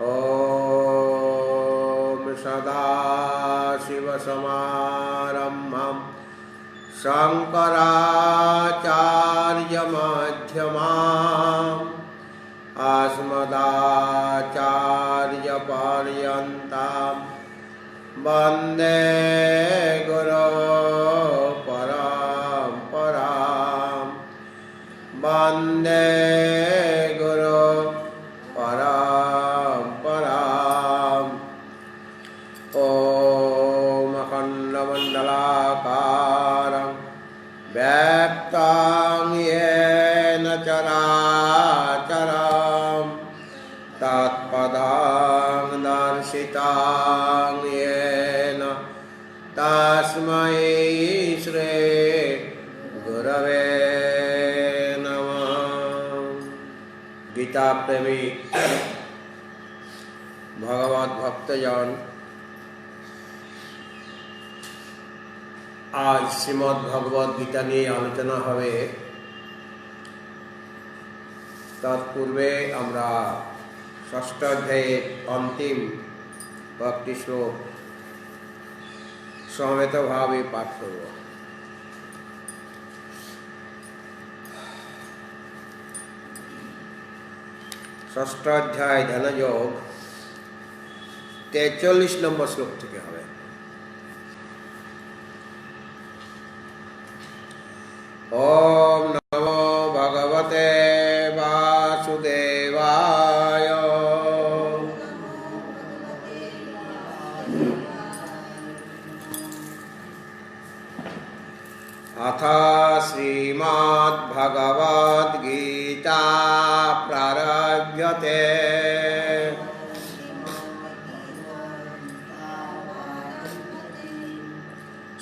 ॐ सदाशिवसमारम्भं शङ्कराचार्यमध्यमाम् अस्मदाचार्यपर्यन्तां वन्दे गुरुपरम्परां वन्दे गुरुपरम्पराम्। ॐ अखण्डमण्डलाकारं व्याप्तं येन चराचरं तत्पदं दर्शितं येन तस्मै श्री गुरवे नमः। गीता प्रेमी भगवत भक्तजन, आज श्रीमद् भगवद गीता নিয়ে আলোচনা হবে। তৎপূর্বে আমরা ষষ্ঠ অধ্যায়ের অন্তিম কয়েকটি শ্লোক সমবেতভাবে পাঠ করব। ষষ্ঠ অধ্যায় ধ্যানযোগ 43 নম্বর শ্লোক থেকে হবে। ओम नमो भगवते वासुदेवाय। अथ श्रीमद्भगवद्गीता प्रारभ्यते।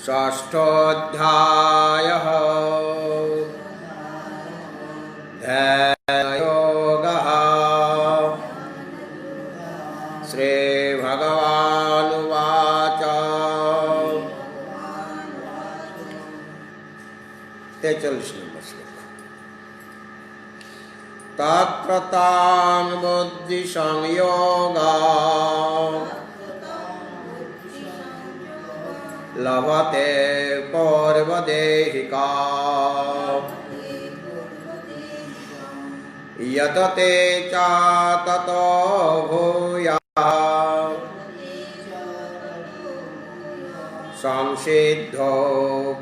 षष्ठोऽध्यायः ध्यानयोगः। श्रीभगवानुवाच। 43 नंबर श्लोक। तत्र तां बुद्धिसंयोगः लभते पौर्वदेहिका यतते च ततो भूयाः संसिद्धो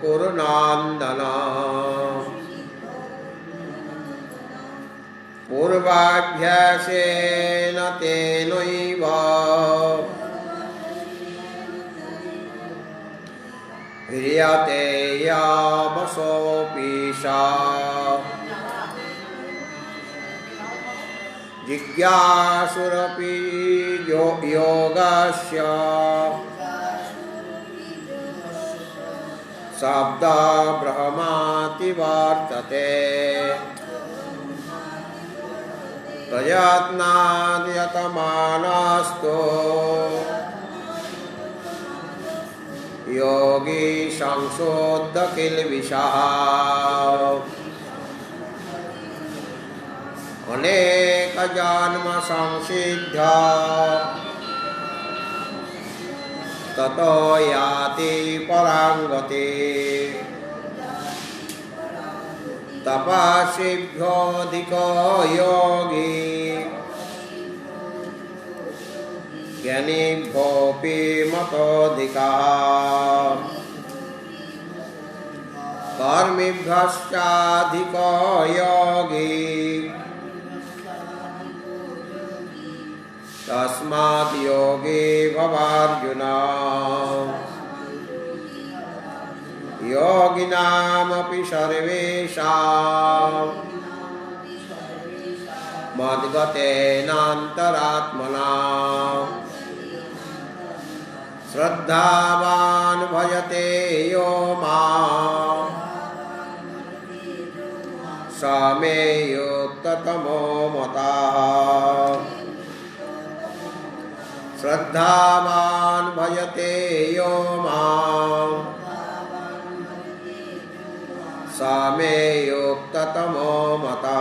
कुरु नन्दन। पूर्वाभ्यासेन तेनैव ह्रियते यावसोऽपीशा जिज्ञासुरपि योगस्य शब्दः ब्रह्माति वर्तते। प्रयत्नाद् यतमानस्तु योगी संशोध किल्बिषः। अनेक जन्म संसिद्ध ततो याति परां गतिम्। तपस्विभ्योऽधिको योगी ज्ञानिभ्योऽपि मतोऽधिकः। कर्मिभ्यश्चाधिको योगी तस्मात् योगी भवार्जुन। योगिनामपि सर्वेषां मद्गतेनान्तरात्मना श्रद्धावान् भजते यो माम् स मे युक्ततमो मतः। श्रद्धावान् भजते यो माम् स मे युक्ततमो मतः।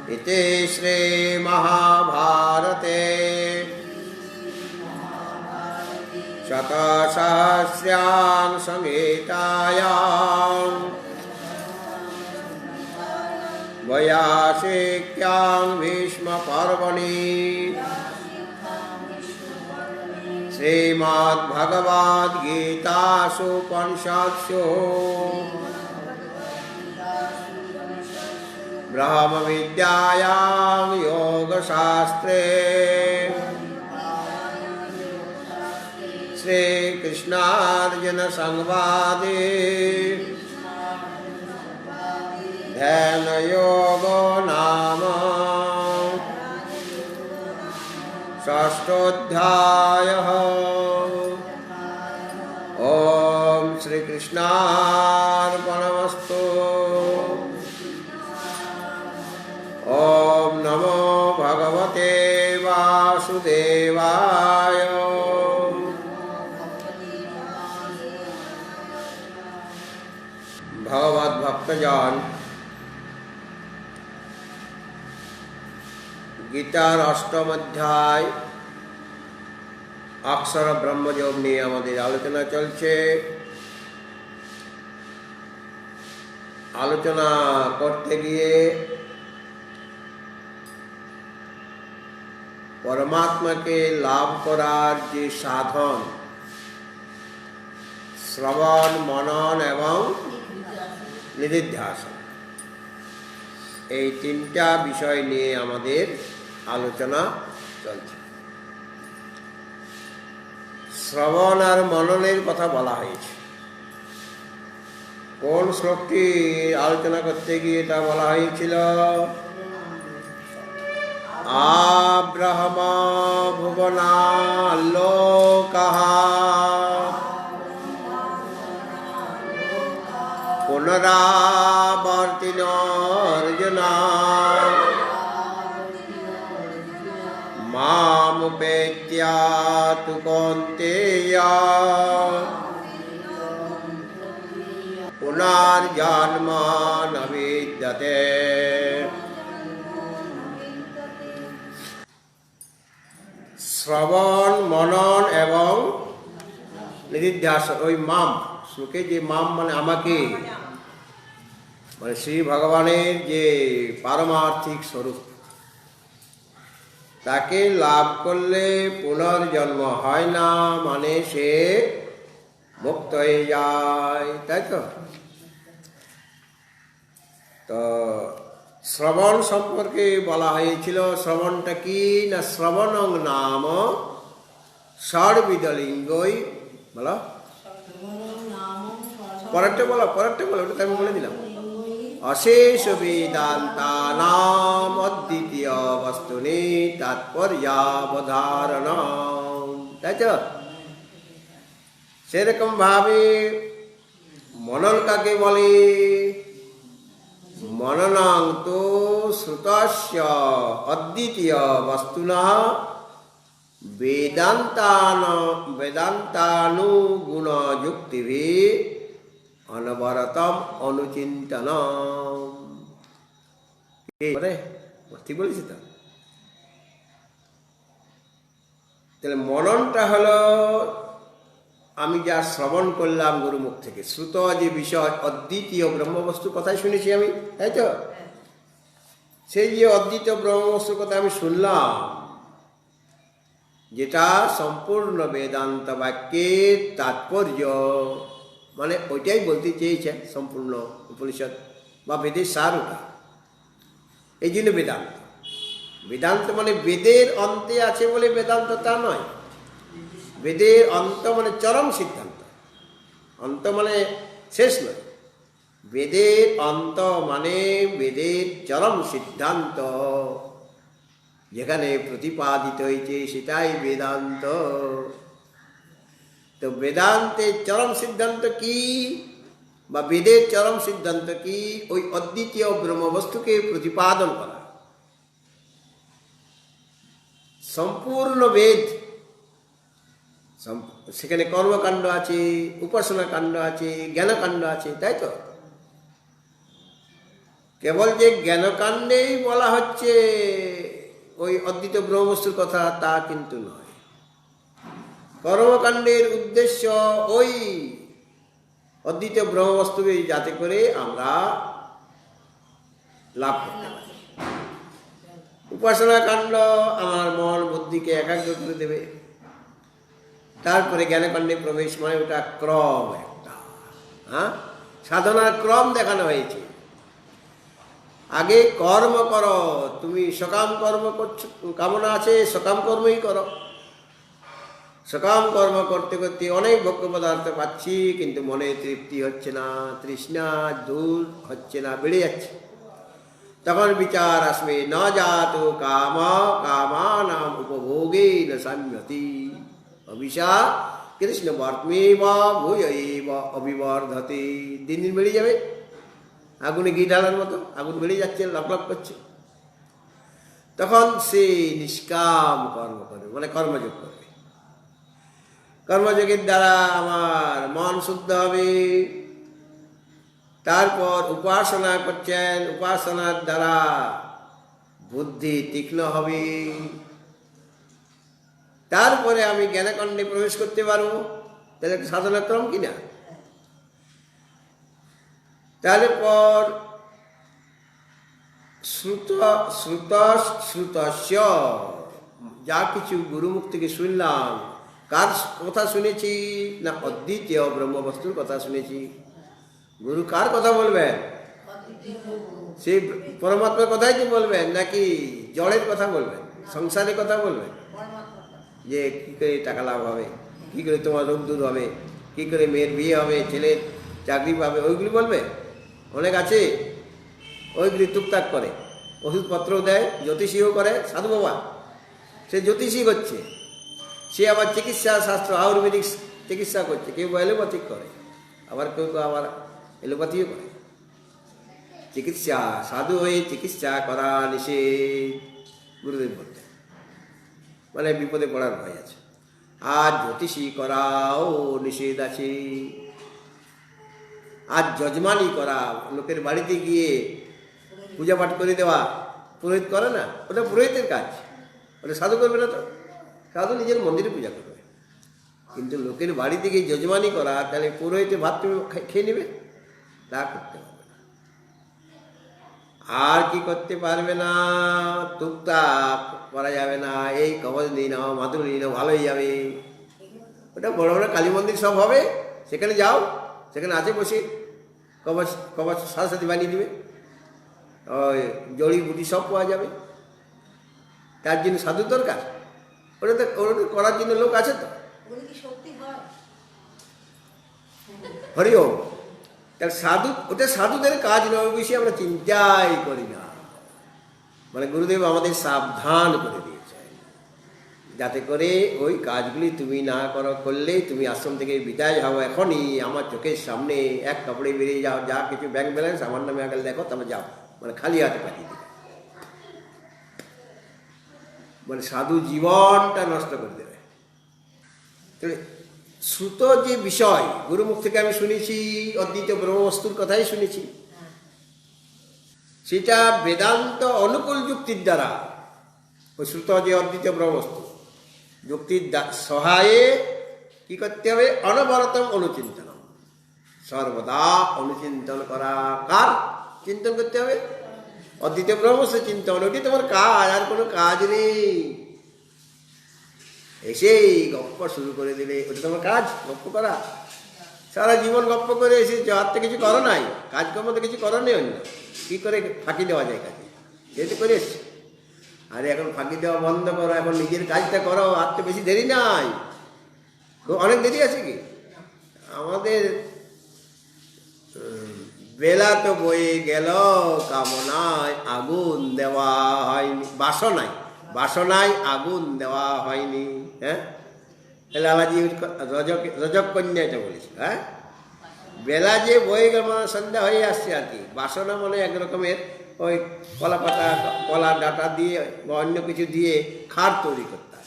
इति श्रीमहाभारते शतसहस्र्यां संहितायां वैयासिक्यां भीष्मपर्वणि श्रीमद्भगवद्गीतासु उपनिषत्सु ब्रह्मविद्यायां योगशास्त्रे श्रीकृष्णार्जुनसंवादे ध्यानयोगो नाम षष्ठोऽध्यायः। ॐ श्रीकृष्णार्पणमस्तु। ॐ नमो भगवते वासुदेवाय। भगवत भक्तजन, गीतार अष्टम अध्याय अक्षर ब्रह्मयोग নিয়ে আমাদের আলোচনা চলছে। আলোচনা করতে গিয়ে परमात्माके लाभ करार जे साधन श्रवण मनन एवं निधिध्यासन এই তিনটা বিষয় নিয়ে আমাদের আলোচনা চলছে। শ্রবণ আর মননের কথা বলা হয়েছে। কোন শ্লোকটি আলোচনা করতে গিয়ে এটা বলা হয়েছিল? আব্রহ্ম ভুবনালোকঃ পুনরাবর্তিনোর্জুন মামুপেত্য তু কৌন্তেয় পুনর্জন্ম ন বিদ্যতে। শ্রবণ মনন এবং নিধিধ্যাসন, ওই মাম শ্লোকে যে মাম মানে আমাকে, মানে শ্রী ভগবানের যে পারমার্থিক স্বরূপ, তাকে লাভ করলে পুনর্জন্ম হয় না, মানে সে মুক্ত হয়ে যায়, তাই তো। তো শ্রবণ সম্পর্কে বলা হয়েছিল। শ্রবণটা কি না, শ্রবণং নাম ষড়বিদলিঙ্গই, বলো পরেরটা বলো, ওটা আমি বলে দিলাম। অশেষ বেদান্তানাম অদ্বিতীয় বস্তুনি তাৎপর্যাবধারণম, তাই তো। সেরকম ভাবে মনন কাকে বলে? মননং তো শ্রুতস্য অদ্বিতীয় বস্তুনঃ বেদান্তানুগুণযুক্তিভিঃ অনবরতম অনুচিন্তনম। ঠিক বলেছি তো? তাহলে মননটা হলো আমি যা শ্রবণ করলাম গুরুমুখ থেকে, শ্রুত যে বিষয় অদ্বিতীয় ব্রহ্মবস্তু কথাই শুনেছি আমি, তাই তো। সেই যে অদ্বিতীয় ব্রহ্মবস্তুর কথা আমি শুনলাম, যেটা সম্পূর্ণ বেদান্ত বাক্যের তাৎপর্য, মানে ওইটাই বলতে চেয়েছেন সম্পূর্ণ উপনিষদ বা বেদের সার ওটা। এই জন্য বেদান্ত। বেদান্ত মানে বেদের অন্তে আছে বলে বেদান্ত তা নয়। বেদের অন্ত মানে চরম সিদ্ধান্ত, অন্ত মানে শেষ নয়। বেদের অন্ত মানে বেদের চরম সিদ্ধান্ত, যেখানে প্রতিপাদিত হয়েছে সেটাই বেদান্ত। তো বেদান্তের চরম সিদ্ধান্ত কি বা বেদের চরম সিদ্ধান্ত কি? ওই অদ্বিতীয় ব্রহ্মবস্তুকে প্রতিপাদন করা। সম্পূর্ণ বেদ, সেখানে কর্মকাণ্ড আছে, উপাসনা কাণ্ড আছে, জ্ঞানকাণ্ড আছে, তাই তো। কেবল যে জ্ঞানকাণ্ডেই বলা হচ্ছে ওই অদ্বিতীয় ব্রহ্মবস্তুর কথা তা কিন্তু নয়। কর্মকাণ্ডের উদ্দেশ্য ওই অদ্বিতীয় ব্রহ্মবস্তুকে যাতে করে আমরা লাভ করতে পারি। উপাসনা কাণ্ড আমার মন বুদ্ধিকে একাগ্র করে দেবে। তারপরে জ্ঞানকাণ্ডে প্রবেশ, মানে ওটা ক্রম একটা, সাধনার ক্রম দেখানো হয়েছে। আগে কর্ম করো, তুমি সকাম কর্ম করছো, কামনা আছে সকাম কর্মই করো। সকাম কর্ম করতে করতে অনেক ভোগ্য পদার্থ পাচ্ছি, কিন্তু মনে তৃপ্তি হচ্ছে না, তৃষ্ণা দূর হচ্ছে না, বেড়ে যাচ্ছে। তখন বিচার আসবে, ন জাত কামানাম উপভোগে ন সাম্যতি অভিশা কৃষ্ণ বর্তমেব ভূয়ৈব অবিবর্ধতে। দিন দিন বেড়ে যাবে, আগুনে ঘি ঢালার মতো আগুন বেড়ে যাচ্ছে, লকলক করছে। তখন সে নিষ্কাম কর্ম করবে, মানে কর্মযোগ করবে। কর্মযোগের দ্বারা আমার মন শুদ্ধ হবে। তারপর উপাসনা করছেন, উপাসনার দ্বারা বুদ্ধি তীক্ষ্ণ হবে। তারপরে আমি জ্ঞানকাণ্ডে প্রবেশ করতে পারবো। তাহলে একটা সাধনাক্রম কিনা? তারপর শ্রুতস্য, যা কিছু গুরুমুখ থেকে শুনলাম, কার কথা শুনেছি না? অদ্বিতীয় ব্রহ্মবস্তুর কথা শুনেছি। গুরু কার কথা বলবেন? সেই পরমাত্মার কথাই তো বলবেন, নাকি জড়ের কথা বলবেন, সংসারের কথা বলবেন? যে কী করে টাকা লাভ হবে, কী করে তোমার রোগ দূর হবে, কী করে মেয়ের বিয়ে হবে, ছেলের চাকরি পাবে, ওইগুলি বলবে? অনেক আছে ওইগুলি টুকটাক করে, ওষুধপত্রও দেয়, জ্যোতিষীও করে। সাধু বাবা সে জ্যোতিষী করছে, সে আবার চিকিৎসা শাস্ত্র আয়ুর্বেদিক চিকিৎসা করছে, কেউ এলোপ্যাথিক করে, আবার কেউ আবার এলোপ্যাথিও করে। চিকিৎসা, সাধু হয়ে চিকিৎসা করা নিষেধ, গুরুদেব বলতেন, মানে বিপদে পড়ার ভয় আছে। আর জ্যোতিষী করাও নিষেধ আছে। আর যজমানি করা, লোকের বাড়িতে গিয়ে পূজা পাঠ করে দেওয়া, পুরোহিত করে না, ওটা পুরোহিতের কাজ, ওটা সাধু করবে না। তো সাধু নিজের মন্দিরে পূজা করবে, কিন্তু লোকের বাড়িতে গিয়ে যজমানি করা, তাহলে পুরোহিতে ভাত তুমি খেয়ে নেবে, তা করতে পারবে না। আর কি করতে পারবে না? টুকটাক করা যাবে না, এই কবচ নিয়ে নাও, মাদুর নিয়ে নাও, ভালোই যাবে। ওটা বড় বড় কালী মন্দির সব হবে, সেখানে যাও, সেখানে আছে বসে কবচ কবচ সাথে সাথে বানিয়ে দিবে, ওই জড়িবুটি সব পাওয়া যাবে। তার জন্য সাধু দরকার? ওটা করার জন্য লোক আছে তো। হরিওম। তার সাধু, ওটা সাধুদের কাজ নয়, বিষয়ে আমরা চিন্তাই করি না। মানে গুরুদেব আমাদের সাবধান করে দিয়েছে, যাতে করে ওই কাজগুলি তুমি না করলেই তুমি আশ্রম থেকে বিদায় হও। এখনই আমার চোখের সামনে এক কাপড়ে বেরিয়ে যাও, যা কিছু ব্যাংক ব্যালেন্স আমার নামে আগে দেখো, তারপর যাও, মানে খালি হাতে পাঠিয়ে দিবে। মানে সাধু জীবনটা নষ্ট করে দেবে। শ্রুত যে বিষয়, গুরুমুখ থেকে আমি শুনেছি, অদ্বিতীয় ব্রহ্মবস্তুর কথাই শুনেছি, সেটা বেদান্ত অনুকূল যুক্তির দ্বারা, ওই শ্রুত যে অদ্বিতীয় ব্রহ্মবস্তু, যুক্তির সহায়ে কি করতে হবে? অনবরতম অনুচিন্তন, সর্বদা অনুচিন্তন করা। কার চিন্তন করতে হবে? অদ্বিতীয় ব্রহ্মবস্তু চিন্তন। ওটি তোমার কাজ, আর কোনো কাজ নেই। এসেই গপ্প শুরু করে দিলে, ওটা তোমার কাজ? গপ্প করা? সারা জীবন গপ্প করে এসেছে, আর তো কিছু করো নাই, কাজকর্ম তো কিছু করো নেই। অন্য কী করে ফাঁকি দেওয়া যায় কাজে, যেহেতু করে এসছে। আরে এখন ফাঁকি দেওয়া বন্ধ করো, এখন নিজের কাজটা করো, আর তো বেশি দেরি নাই, অনেক দেরি আছে। কি আমাদের বেলা তো বয়ে গেল, কামনায় আগুন দেওয়া হয়নি, বাসনায় আগুন দেওয়া হয়নি। হ্যাঁ, লালাজি রজক কন্যা এটা বলেছে। হ্যাঁ, বেলা যে বয়ে গেল মানে সন্ধ্যা হয়ে আসছে আর কি। বাসনা মানে এক রকমের ওই কলা পাতা, কলা ডাটা দিয়ে বা অন্য কিছু দিয়ে খার তৈরি করতাম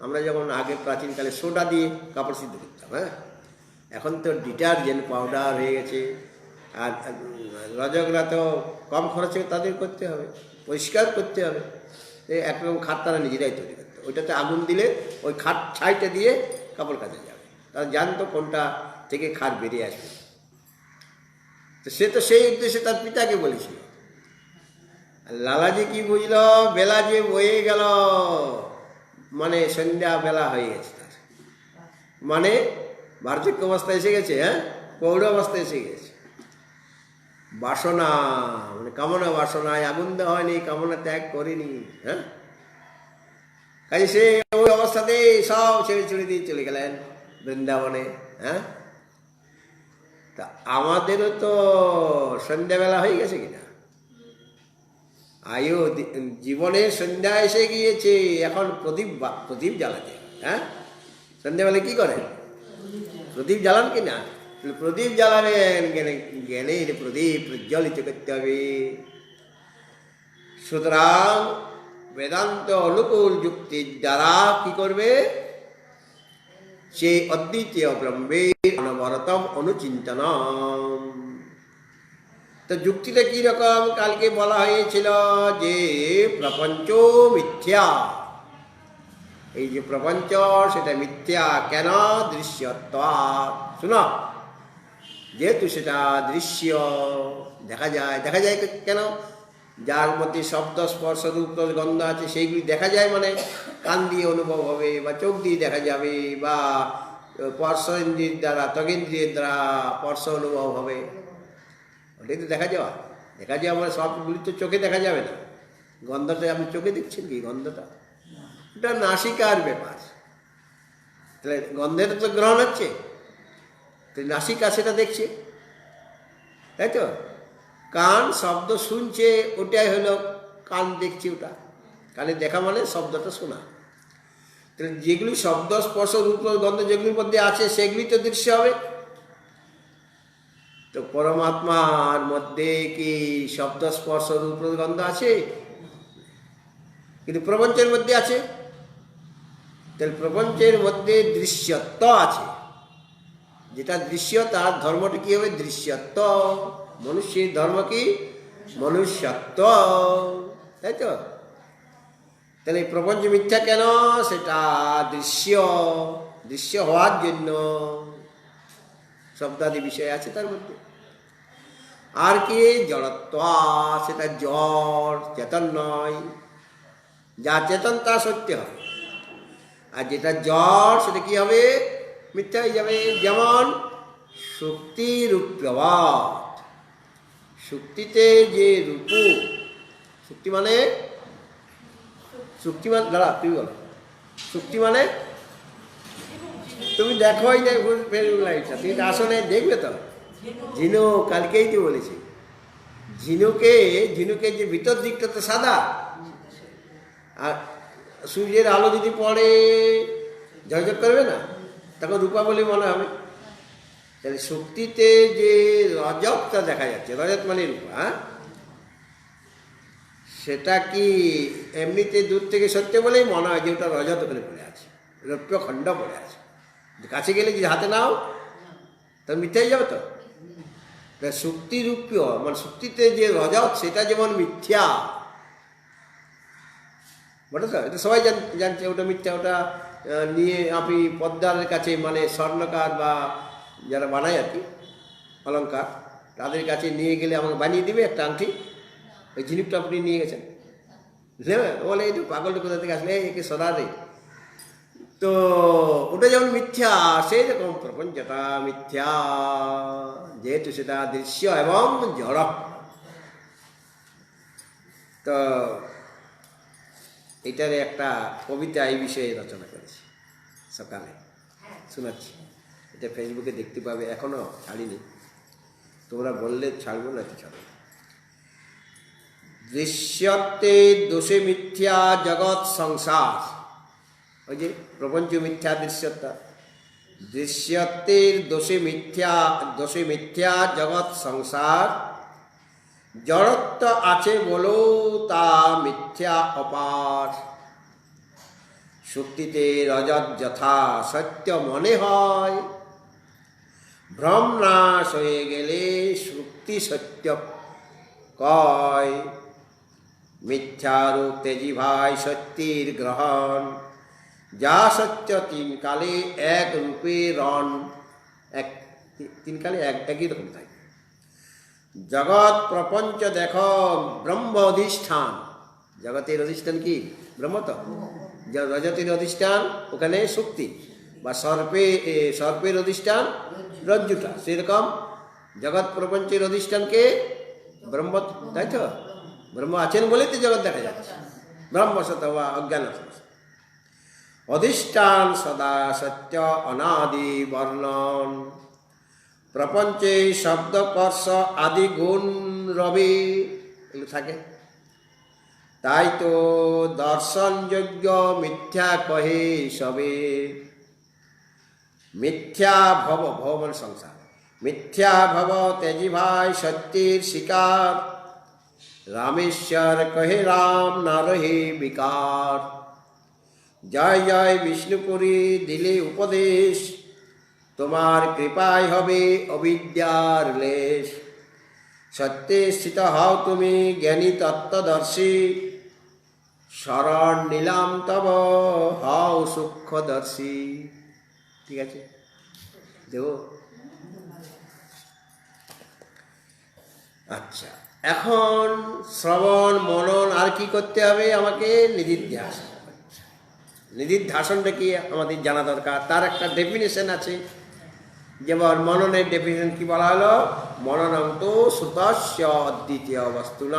আমরা, যেমন আগে প্রাচীনকালে সোডা দিয়ে কাপড় সিদ্ধ করতাম। হ্যাঁ, এখন তো ডিটারজেন্ট পাউডার হয়ে গেছে, আর রজকরা তো কম খরচে তাদের করতে হবে, পরিষ্কার করতে হবে। একরকম খাট তারা নিজেরাই তৈরি করতো, ওইটাতে আগুন দিলে ওই খাট ছাইটা দিয়ে কাপড় কাচা যাবে, তারা জানতো কোনটা থেকে খাট বেরিয়ে আসবে। তো সে তো সেই উদ্দেশ্যে তার পিতাকে বলেছিল। লালাজি কি বুঝল, বেলা যে বয়ে গেল, মানে সন্ধ্যা বেলা হয়ে গেছে তার, মানে বার্ধক্য অবস্থায় এসে গেছে, হ্যাঁ প্রৌঢ় অবস্থায় এসে গেছে। বাসনা মানে কামনা, বাসনায় আগুন দেওয়া হয়নি, কামনা ত্যাগ করেনি, হ্যাঁ। কাজে সে ওই অবস্থাতেই সব ছেড়ে ছুড়ে দিয়ে চলে গেলেন বৃন্দাবনে, হ্যাঁ। তা আমাদেরও তো সন্ধ্যাবেলা হয়ে গেছে কিনা, আয়ু জীবনের সন্ধ্যা এসে গিয়েছে, এখন প্রদীপ জ্বালাতে, হ্যাঁ। সন্ধ্যাবেলা কি করেন, প্রদীপ জ্বালান কিনা, প্রদীপ জ্বালাবেন, জ্ঞানের প্রদীপ প্রজ্বলিত করতে হবে। সুতরাং বেদান্ত অনুকূল যুক্তির দ্বারা কি করবে, সেই অদ্বিতীয় ব্রহ্মের অনবরতম অনুচিন্তনম। তো যুক্তিটা কি রকম, কালকে বলা হয়েছিল যে প্রপঞ্চ মিথ্যা, এই যে প্রপঞ্চ সেটা মিথ্যা কেন, দৃশ্যত্বাৎ। শুনো, যেহেতু সেটা দৃশ্য, দেখা যায় কেন, যার মধ্যে শব্দ স্পর্শ রূপ গন্ধ আছে সেইগুলি দেখা যায়, মানে কান দিয়ে অনুভব হবে বা চোখ দিয়ে দেখা যাবে বা স্পর্শ ইন্দ্রিয়ের দ্বারা, ত্বকেন্দ্রিয়ের দ্বারা স্পর্শ অনুভব হবে, ওটাই তো দেখা যাওয়া। মানে সবগুলি তো চোখে দেখা যাবে না। গন্ধটা আপনি চোখে দেখছেন কি, গন্ধটা ওটা নাসিকার ব্যাপার, তাহলে গন্ধের তো গ্রহণ হচ্ছে, তাহলে নাসিকা সেটা দেখছে, তাই তো। কান শব্দ শুনছে, ওটাই হলো কান দেখছে, ওটা কানে দেখা মানে শব্দটা শোনা। তাহলে যেগুলি শব্দ স্পর্শ রূপ গন্ধ যেগুলির মধ্যে আছে সেগুলি তো দৃশ্য হবে। তো পরমাত্মার মধ্যে কি শব্দ স্পর্শ রূপ গন্ধ আছে, কিন্তু প্রপঞ্চের মধ্যে আছে। তাহলে প্রপঞ্চের মধ্যে দৃশ্যত্ব আছে, যেটা দৃশ্য তার ধর্মটা কি হবে, দৃশ্যত্ব। মনুষ্যের ধর্ম কি, মনুষ্যত্ব, তাই তো। তাহলে প্রপঞ্চ মিথ্যা কেন, সেটা দৃশ্য হওয়ার জন্য শব্দাদি বিষয় আছে তার মধ্যে। আর কি জড়ত্ব, সেটা জড়, চেতন নয়। যা চেতন তা সত্য হবে, আর যেটা জড় সেটা কি হবে, মিথ্যা হয়ে যাবে। যেমন শক্তি রূপ্যবাদ, শক্তিতে যে রূপ, শক্তি মানে দাঁড়া তুই বল, শক্তি মানে তুমি দেখোই না ফেসবুক লাইটটা, তুমি আসলে দেখবে তো। ঝিনু কালকেই তো বলেছি, ঝিনুকে যে ভিতর দিকটা তো সাদা, আর সূর্যের আলো যদি পড়ে ঝকঝক করবে না, তখন রূপা বলে মনে হবে। তাহলে শক্তিতে যে রজতটা দেখা যাচ্ছে, রজত মানে রূপা, হ্যাঁ, সেটা কি এমনিতে দূর থেকে সত্য বলেই মনে হয় যে ওটা রজত ওখানে পড়ে আছে, রৌপ্য খণ্ড পড়ে আছে। কাছে গেলে যদি হাতে নাও তখন মিথ্যা হয়ে যাবে তো। শক্তি রূপ্য মানে শক্তিতে যে রজত সেটা যেমন মিথ্যা, বলে তো, এটা সবাই জানছে ওটা মিথ্যা। ওটা নিয়ে আপনি পদ্মার কাছে, মানে স্বর্ণকার বা যারা বানায় আর কি অলঙ্কার, তাদের কাছে নিয়ে গেলে আমাকে বানিয়ে দিবে একটা আংটি, ওই ঝিনুকটা আপনি নিয়ে গেছেন, বলে এই তো পাগলটা কোথা থেকে আসলে একে সদা রে। তো ওটা যেমন মিথ্যা, সেই রকম প্রপঞ্চটা মিথ্যা, যেহেতু সেটা দৃশ্য এবং জড়। তো এটার একটা কবিতা এই বিষয়ে রচনা করেছি, সকালে শোনাচ্ছি। এটা ফেসবুকে দেখতে পাবে, এখনো ছাড়িনি, তোমরা বললে ছাড়বো না, তো ছাড়ো। দৃশ্যতে দোষে মিথ্যা জগৎ সংসার, ওই যে প্রপঞ্চ মিথ্যা, দৃশ্যতা, দৃশ্যতের দোষে মিথ্যা জগৎ সংসার, জড়ত্ব আছে বলো তা মিথ্যা অপার, শক্তিতে রজত যথা সত্য মনে হয়, ভ্রম নাশ হয়ে গেলে শ্রুতি সত্য কয়, মিথ্যারূপ তেজি ভাই সত্যির গ্রহণ, যা সত্য তিন কালে এক রূপে রণ। এক তিন কালে একই রকম থাকে। জগৎ প্রপঞ্চ দেখ ব্রহ্ম অধিষ্ঠান। জগতের অধিষ্ঠান কি? ব্রহ্ম। তো রজতের অধিষ্ঠান ওখানে শক্তি, বা সর্পের অধিষ্ঠান রজ্জুটা, সেরকম জগৎ প্রপঞ্চের অধিষ্ঠানকে ব্রহ্ম, তাই তো? ব্রহ্ম আছেন বলেই তো জগৎ দেখা যাচ্ছে। ব্রহ্মসত বা অজ্ঞান অধিষ্ঠান সদা সত্য অনাদি বর্ণন, প্রপঞ্চে শব্দ স্পর্শ আদি গুণ রবি, এগুলো থাকে। তাই তো দর্শনযোগ্য মিথ্যা কহে সবে। মিথ্যা ভব, ভব মানে সংসার, মিথ্যা ভব তেজি ভাই সত্যের শিকার, রামেশ্বর কহে রাম না রহে বিকার। জয় জয় বিষ্ণুপুরী দিলে উপদেশ, তোমার কৃপায় হবে অবিদ্যার লেশ। সত্যে স্থিত হও তুমি জ্ঞানী তত্ত্বদর্শী, শরণ নিলাম তব হও সূক্ষ্মদর্শী। ঠিক আছে, দেব। আচ্ছা, এখন শ্রবণ মনন আর কি করতে হবে? আমাকে নিধিধ্যাসন। নিধিধ্যাসনটা কি আমাদের জানা দরকার। তার একটা ডেফিনেশন আছে। যেমন মননের ডেফিনেশন কি বলা হলো? মননং তো শ্রুতস্য অদ্বিতীয় বস্তুনঃ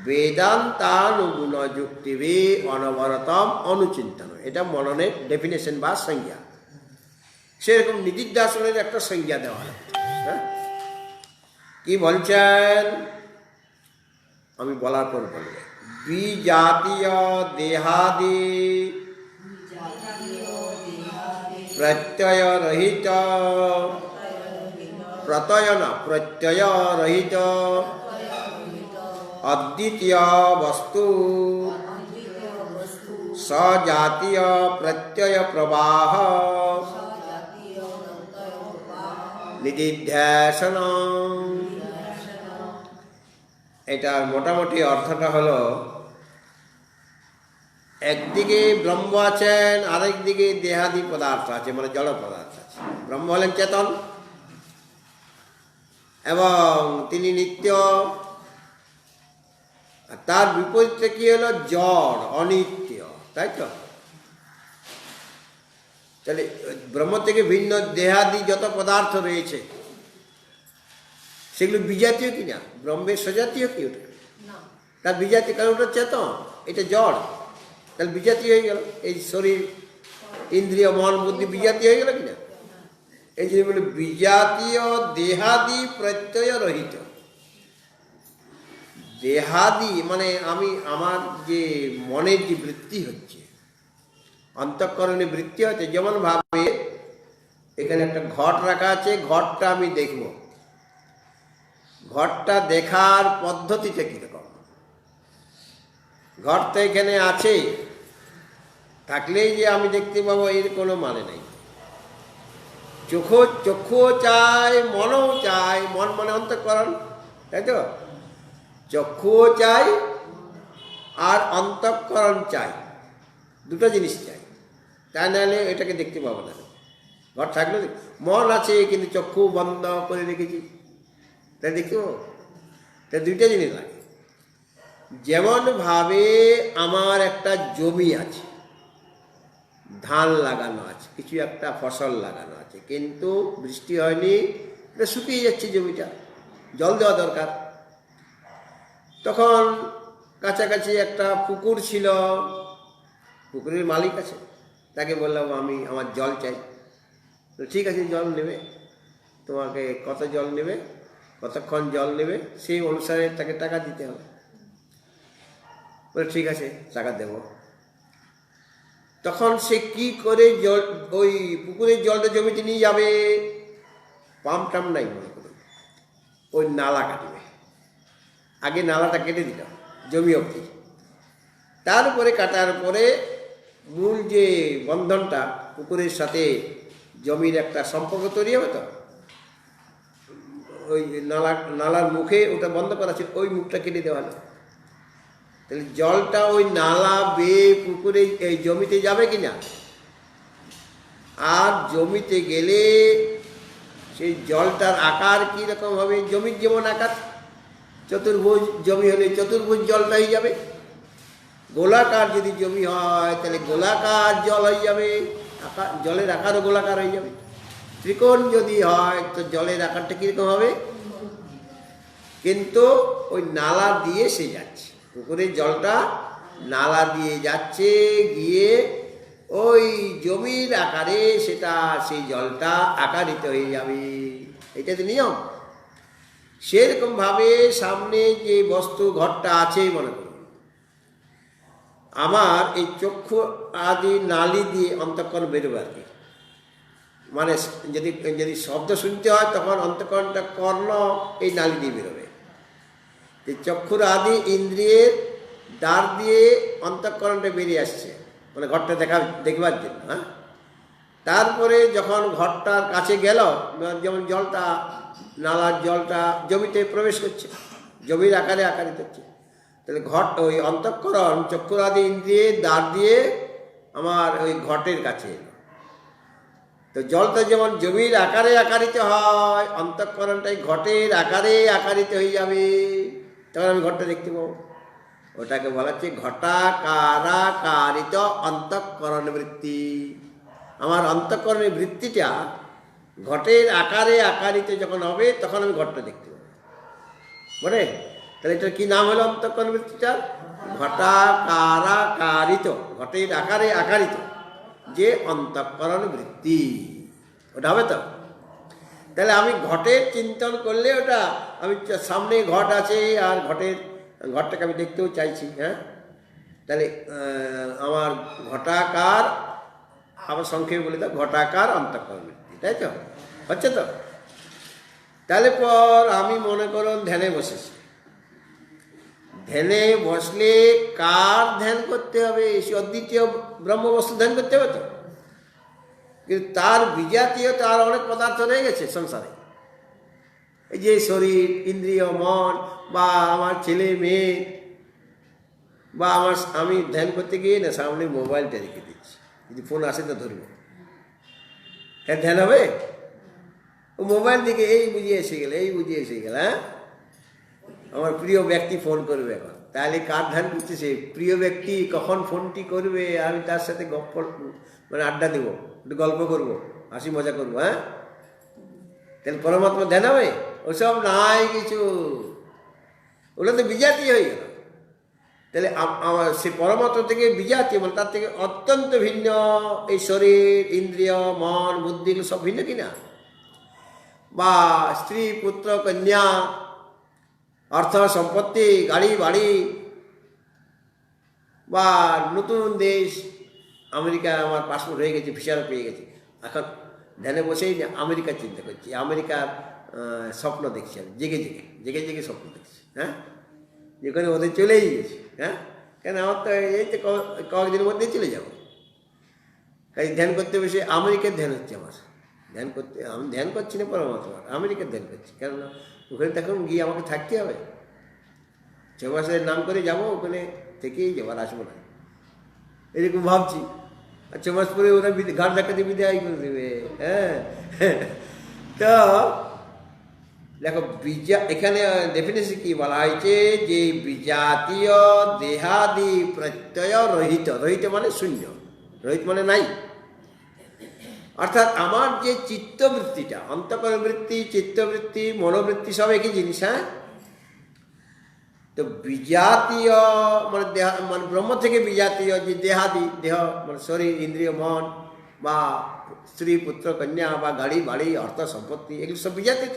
বেদান্তানুগুণ যুক্তিভি অনবরতম অনুচিন্তন। এটা মননের ডেফিনেশন বা সংজ্ঞা। সেরকম নিধিধ্যাসনের একটা সংজ্ঞা দেওয়া হয়। হ্যাঁ, কি বলছেন? আমি বলার পর বলবো। বিজাতীয় দেহাদি প্রত্যয় রহিত, প্রত্যয় রহিত অদ্বিতীয় বস্তু সজাতীয় প্রত্যয় প্রবাহ নিধিধ্যাসন। এটার মোটামুটি অর্থটা হলো, একদিকে ব্রহ্ম আছেন, আরেকদিকে দেহাদি পদার্থ আছে, মানে জড় পদার্থ আছে। ব্রহ্ম হলেন চেতন এবং তিনি নিত্য। আর তার বিপরীতে কি হলো? জড়, অনিত্য, তাই তো? তাহলে ব্রহ্ম থেকে ভিন্ন দেহাদি যত পদার্থ রয়েছে সেগুলো বিজাতীয় কি না? ব্রহ্মের সজাতীয় কি ওটা? তার বিজাতীয়, কারণ ওটা চেতন, এটা জড়। তাহলে বিজাতীয় হয়ে গেল। এই শরীর, ইন্দ্রিয়, মন, বুদ্ধি বিজাতীয় হয়ে গেল কিনা? এই যে বলে বিজাতীয় দেহাদি প্রত্যয় রহিত। দেহাদি মানে আমার যে মনের যে বৃত্তি হচ্ছে, অন্তঃকরণে বৃত্তি হচ্ছে। যেমন ভাবে এখানে একটা ঘট রাখা আছে, ঘটটা আমি দেখব। ঘটটা দেখার পদ্ধতিটা কিরকম? ঘট তো এখানে আছে, থাকলেই যে আমি দেখতে পাবো এর কোনো মানে নেই। চক্ষুও চাই, মনও চাই। মন মানে অন্তঃকরণ, তাই তো? চক্ষুও চাই আর অন্তঃকরণ চাই, দুটো জিনিস চাই। তাই নাহলে এটাকে দেখতে পাবো না। ঘর থাকলে মন আছে কিন্তু চক্ষু বন্ধ করে রেখেছি, তাই দেখতে পাবো? তাই দুইটা জিনিস লাগে। যেমন ভাবে আমার একটা জমি আছে, ধান লাগানো আছে, কিছু একটা ফসল লাগানো আছে, কিন্তু বৃষ্টি হয়নি, এটা শুকিয়ে যাচ্ছে জমিটা, জল দেওয়া দরকার। তখন কাছাকাছি একটা পুকুর ছিল, পুকুরের মালিক আছে, তাকে বললাম আমার জল চাই। তো ঠিক আছে, জল নেবে, তোমাকে কত জল নেবে, কতক্ষণ জল নেবে, সেই অনুসারে তাকে টাকা দিতে হবে। বলে ঠিক আছে, টাকা দেব। তখন সে কি করে জল, ওই পুকুরের জলটা জমিতে নিয়ে যাবে? পাম্প টাম নাই মনে করুন, ওই নালা কাটবে। আগে নালাটা কেটে দিল জমি অবধি, তারপরে কাটার পরে মূল যে বন্ধনটা পুকুরের সাথে জমির একটা সম্পর্ক তৈরি হবে। তো ওই নালার মুখে ওটা বন্ধ করা ছিল, ওই মুখটা কেটে দেওয়া হলো। তাহলে জলটা ওই নালা বেয়ে পুকুরে এই জমিতে যাবে কি না? আর জমিতে গেলে সেই জলটার আকার কীরকম হবে? জমির যেমন আকার, চতুর্ভুজ জমি হলে চতুর্ভুজ জলটা হয়ে যাবে। গোলাকার যদি জমি হয় তাহলে গোলাকার জল হয়ে যাবে, জলের আকারও গোলাকার হয়ে যাবে। ত্রিকোণ যদি হয় তো জলের আকারটা কীরকম হবে? কিন্তু ওই নালা দিয়ে সে যাচ্ছে, পুকুরের জলটা নালা দিয়ে যাচ্ছে, গিয়ে ওই জমির আকারে সেটা সেই জলটা আকারিত হয়ে যাবে। এটা তো নিয়ম। সেরকমভাবে সামনে যে বস্তু ঘরটা আছে, মনে করুন আমার এই চক্ষু আদি নালী দিয়ে অন্তঃকরণ বেরোবে আর কি। মানে যদি যদি শব্দ শুনতে হয় তখন অন্তঃকরণটা কর্ণ এই নালী দিয়ে বেরোবে। এই চক্ষুর আদি ইন্দ্রিয়ের দ্বার দিয়ে অন্তঃকরণটা বেরিয়ে আসছে, মানে ঘরটা দেখবার জন্য। হ্যাঁ, তারপরে যখন ঘরটার কাছে গেল, যেমন জলটা নালার জলটা জমিতে প্রবেশ করছে, জমির আকারে আকারিত হচ্ছে, তাহলে ঘট ওই অন্তঃকরণ চক্ষুর আদি ইন্দ্রিয়ের দ্বার দিয়ে আমার ওই ঘটের কাছে এলো। তো জলটা যেমন জমির আকারে আকারিত হয়, অন্তঃকরণটাই ঘটের আকারে আকারিত হয়ে যাবে, তখন আমি ঘরটা দেখতে পাবো। ওটাকে বলা হচ্ছে ঘটাকারাকারিত অন্তঃকরণ বৃত্তি। আমার অন্তঃকরণের বৃত্তিটা ঘটের আকারে আকারিত যখন হবে তখন আমি ঘরটা দেখতে পাবো। বলে তাহলে এটার কি নাম হলো? অন্তঃকরণ বৃত্তিটা ঘটাকারাকারিত, ঘটের আকারে আকারিত যে অন্তঃকরণ বৃত্তি, ওটা হবে। তো তাহলে আমি ঘটের চিন্তন করলে ওটা আমি সামনে ঘট আছে আর ঘরটাকে আমি দেখতেও চাইছি। হ্যাঁ, তাহলে আমার ঘটাকার, আবার সংক্ষেপে বলে দাও, ঘটাকার অন্তঃকরণ বৃত্তি, তাই তো হচ্ছে। তো তাহলে পর আমি মনে করুন ধ্যানে বসেছি, ধ্যানে বসলে কার ধ্যান করতে হবে? সে অদ্বিতীয় ব্রহ্মবস্তু ধ্যান করতে হবে। তো কিন্তু তার বিজাতীয় তার অনেক পদার্থ রয়ে গেছে সংসারে, এই যে শরীর, ইন্দ্রিয়, মন, বা আমার ছেলে মেয়ে, বা আমি ধ্যান করতে গিয়ে না সামনে মোবাইলটা রেখে দিচ্ছি, যদি ফোন আসে তো ধরবো, হ্যাঁ ধ্যান হবে? ও মোবাইল দিকে এই বুঝিয়ে এসে গেল, এই বুঝিয়ে এসে গেল। হ্যাঁ, আমার প্রিয় ব্যক্তি ফোন করবে এখন, তাহলে কার ধ্যান করছে? সে প্রিয় ব্যক্তি কখন ফোনটি করবে, আমি তার সাথে গপ্প মানে আড্ডা দেবো, একটু গল্প করবো, হাসি মজা করবো। হ্যাঁ, তাহলে পরমাত্মা ধ্যান হবে? ওসব নাই কিছু, ওগুলো তো বিজাতীয় হয়ে গেল। তাহলে আমার সে পরমাত্মা থেকে বিজাতীয়, মানে তার থেকে অত্যন্ত ভিন্ন এই শরীর, ইন্দ্রিয়, মন, বুদ্ধি, সব ভিন্ন কিনা? বা স্ত্রী, পুত্র, কন্যা, অর্থ সম্পত্তি, গাড়ি বাড়ি, বা নতুন দেশ, আমেরিকা আমার পাসপোর্ট হয়ে গেছে, ভিসাও পেয়ে গেছে, এখন ধ্যানে বসেই আমেরিকার চিন্তা করছি, আমেরিকার স্বপ্ন দেখছি, আমি জেগে জেগে জেগে জেগে স্বপ্ন দেখছি। হ্যাঁ, যেখানে ওদের চলেই গেছি। হ্যাঁ, কেন আমার তো এই তো কয়েকদিনের মধ্যেই চলে যাবো। তাই ধ্যান করতে বসে আমেরিকার ধ্যান হচ্ছে আমার, আমি ধ্যান করছি না পরমাত্মার, আমেরিকার ধ্যান করছি। কেননা ওখানে তখন গিয়ে আমাকে থাকতে হবে, 6 মাসের নাম করে যাবো, ওখানে থেকেই যাবো, আর আসবো না, এরকম ভাবছি। আর 6 মাস পরে ওরা ঘাট ধাক্কাতে বিদায় করে দেবে। হ্যাঁ, তো দেখো এখানে ডেফিনেশন কি বলা হয়েছে? যে বিজাতীয় দেহাদি প্রত্যয় রহিত, রহিত মানে শূন্য, রহিত মানে নাই। অর্থাৎ আমার যে চিত্তবৃত্তিটা, অন্তঃকরণ বৃত্তি, চিত্তবৃত্তি, মনোবৃত্তি সব একই জিনিস। হ্যাঁ, তো বিজাতীয় মানে মানে ব্রহ্ম থেকে বিজাতীয় যে দেহাদি, দেহ মানে শরীর, ইন্দ্রিয়, মন, বা স্ত্রী, পুত্র, কন্যা, বা গাড়ি বাড়ি, অর্থ সম্পত্তি, এগুলো সব বিজাতীয়।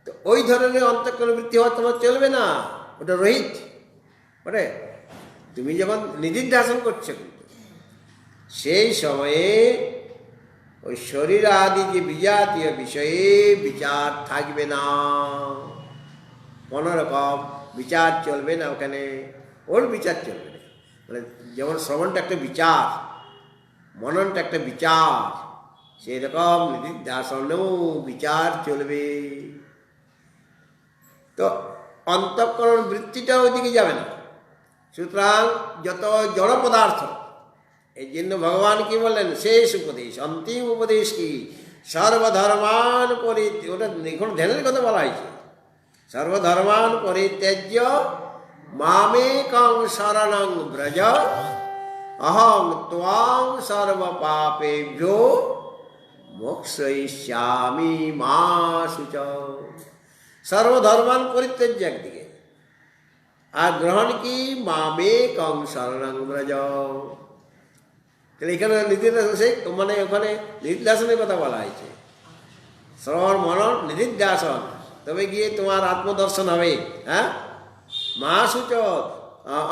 তো ওই ধরনের অন্তঃকরণ বৃত্তি হওয়া তোমার চলবে না, ওটা রহিত। মানে তুমি যখন নিধিধ্যাসন করছো, কিন্তু সেই সময়ে ওই শরীর আদি যে বিজাতীয় বিষয়ে বিচার থাকবে না, কোনোরকম বিচার চলবে না ওখানে, ওর বিচার চলবে না। মানে যেমন শ্রবণটা একটা বিচার, মননটা একটা বিচার, সেরকম নিধিধ্যাসনেও বিচার চলবে। তো অন্তঃকরণ বৃত্তিটা ওইদিকে যাবে না। সুতরাং যত জড় পদার্থ, এই জন্য ভগবান কি বললেন, শেষ উপদেশ, অন্তিম উপদেশ কি, সর্বধর্মান ওটা এখন ধ্যানের কথা বলা হয়েছে। সর্বধর্মান পরিত্যাজ্য মামেকং শরণং ব্রজ অহং ত্বাং সর্বপাপেভ্যো মোক্ষয়িষ্যামি মা শুচ। সর্বধর্মান পরিত্যাজ্য একদিকে, আর গ্রহণ কি, মামেকং শরণং ব্রজ। তাহলে এখানে নিধিধ্যাসন, মানে ওখানে নিধিধ্যাসনের কথা বলা হয়েছে। শ্রবণ মনন নিধিধ্যাসন, তবে গিয়ে তোমার আত্মদর্শন হবে। হ্যাঁ, মা সূচ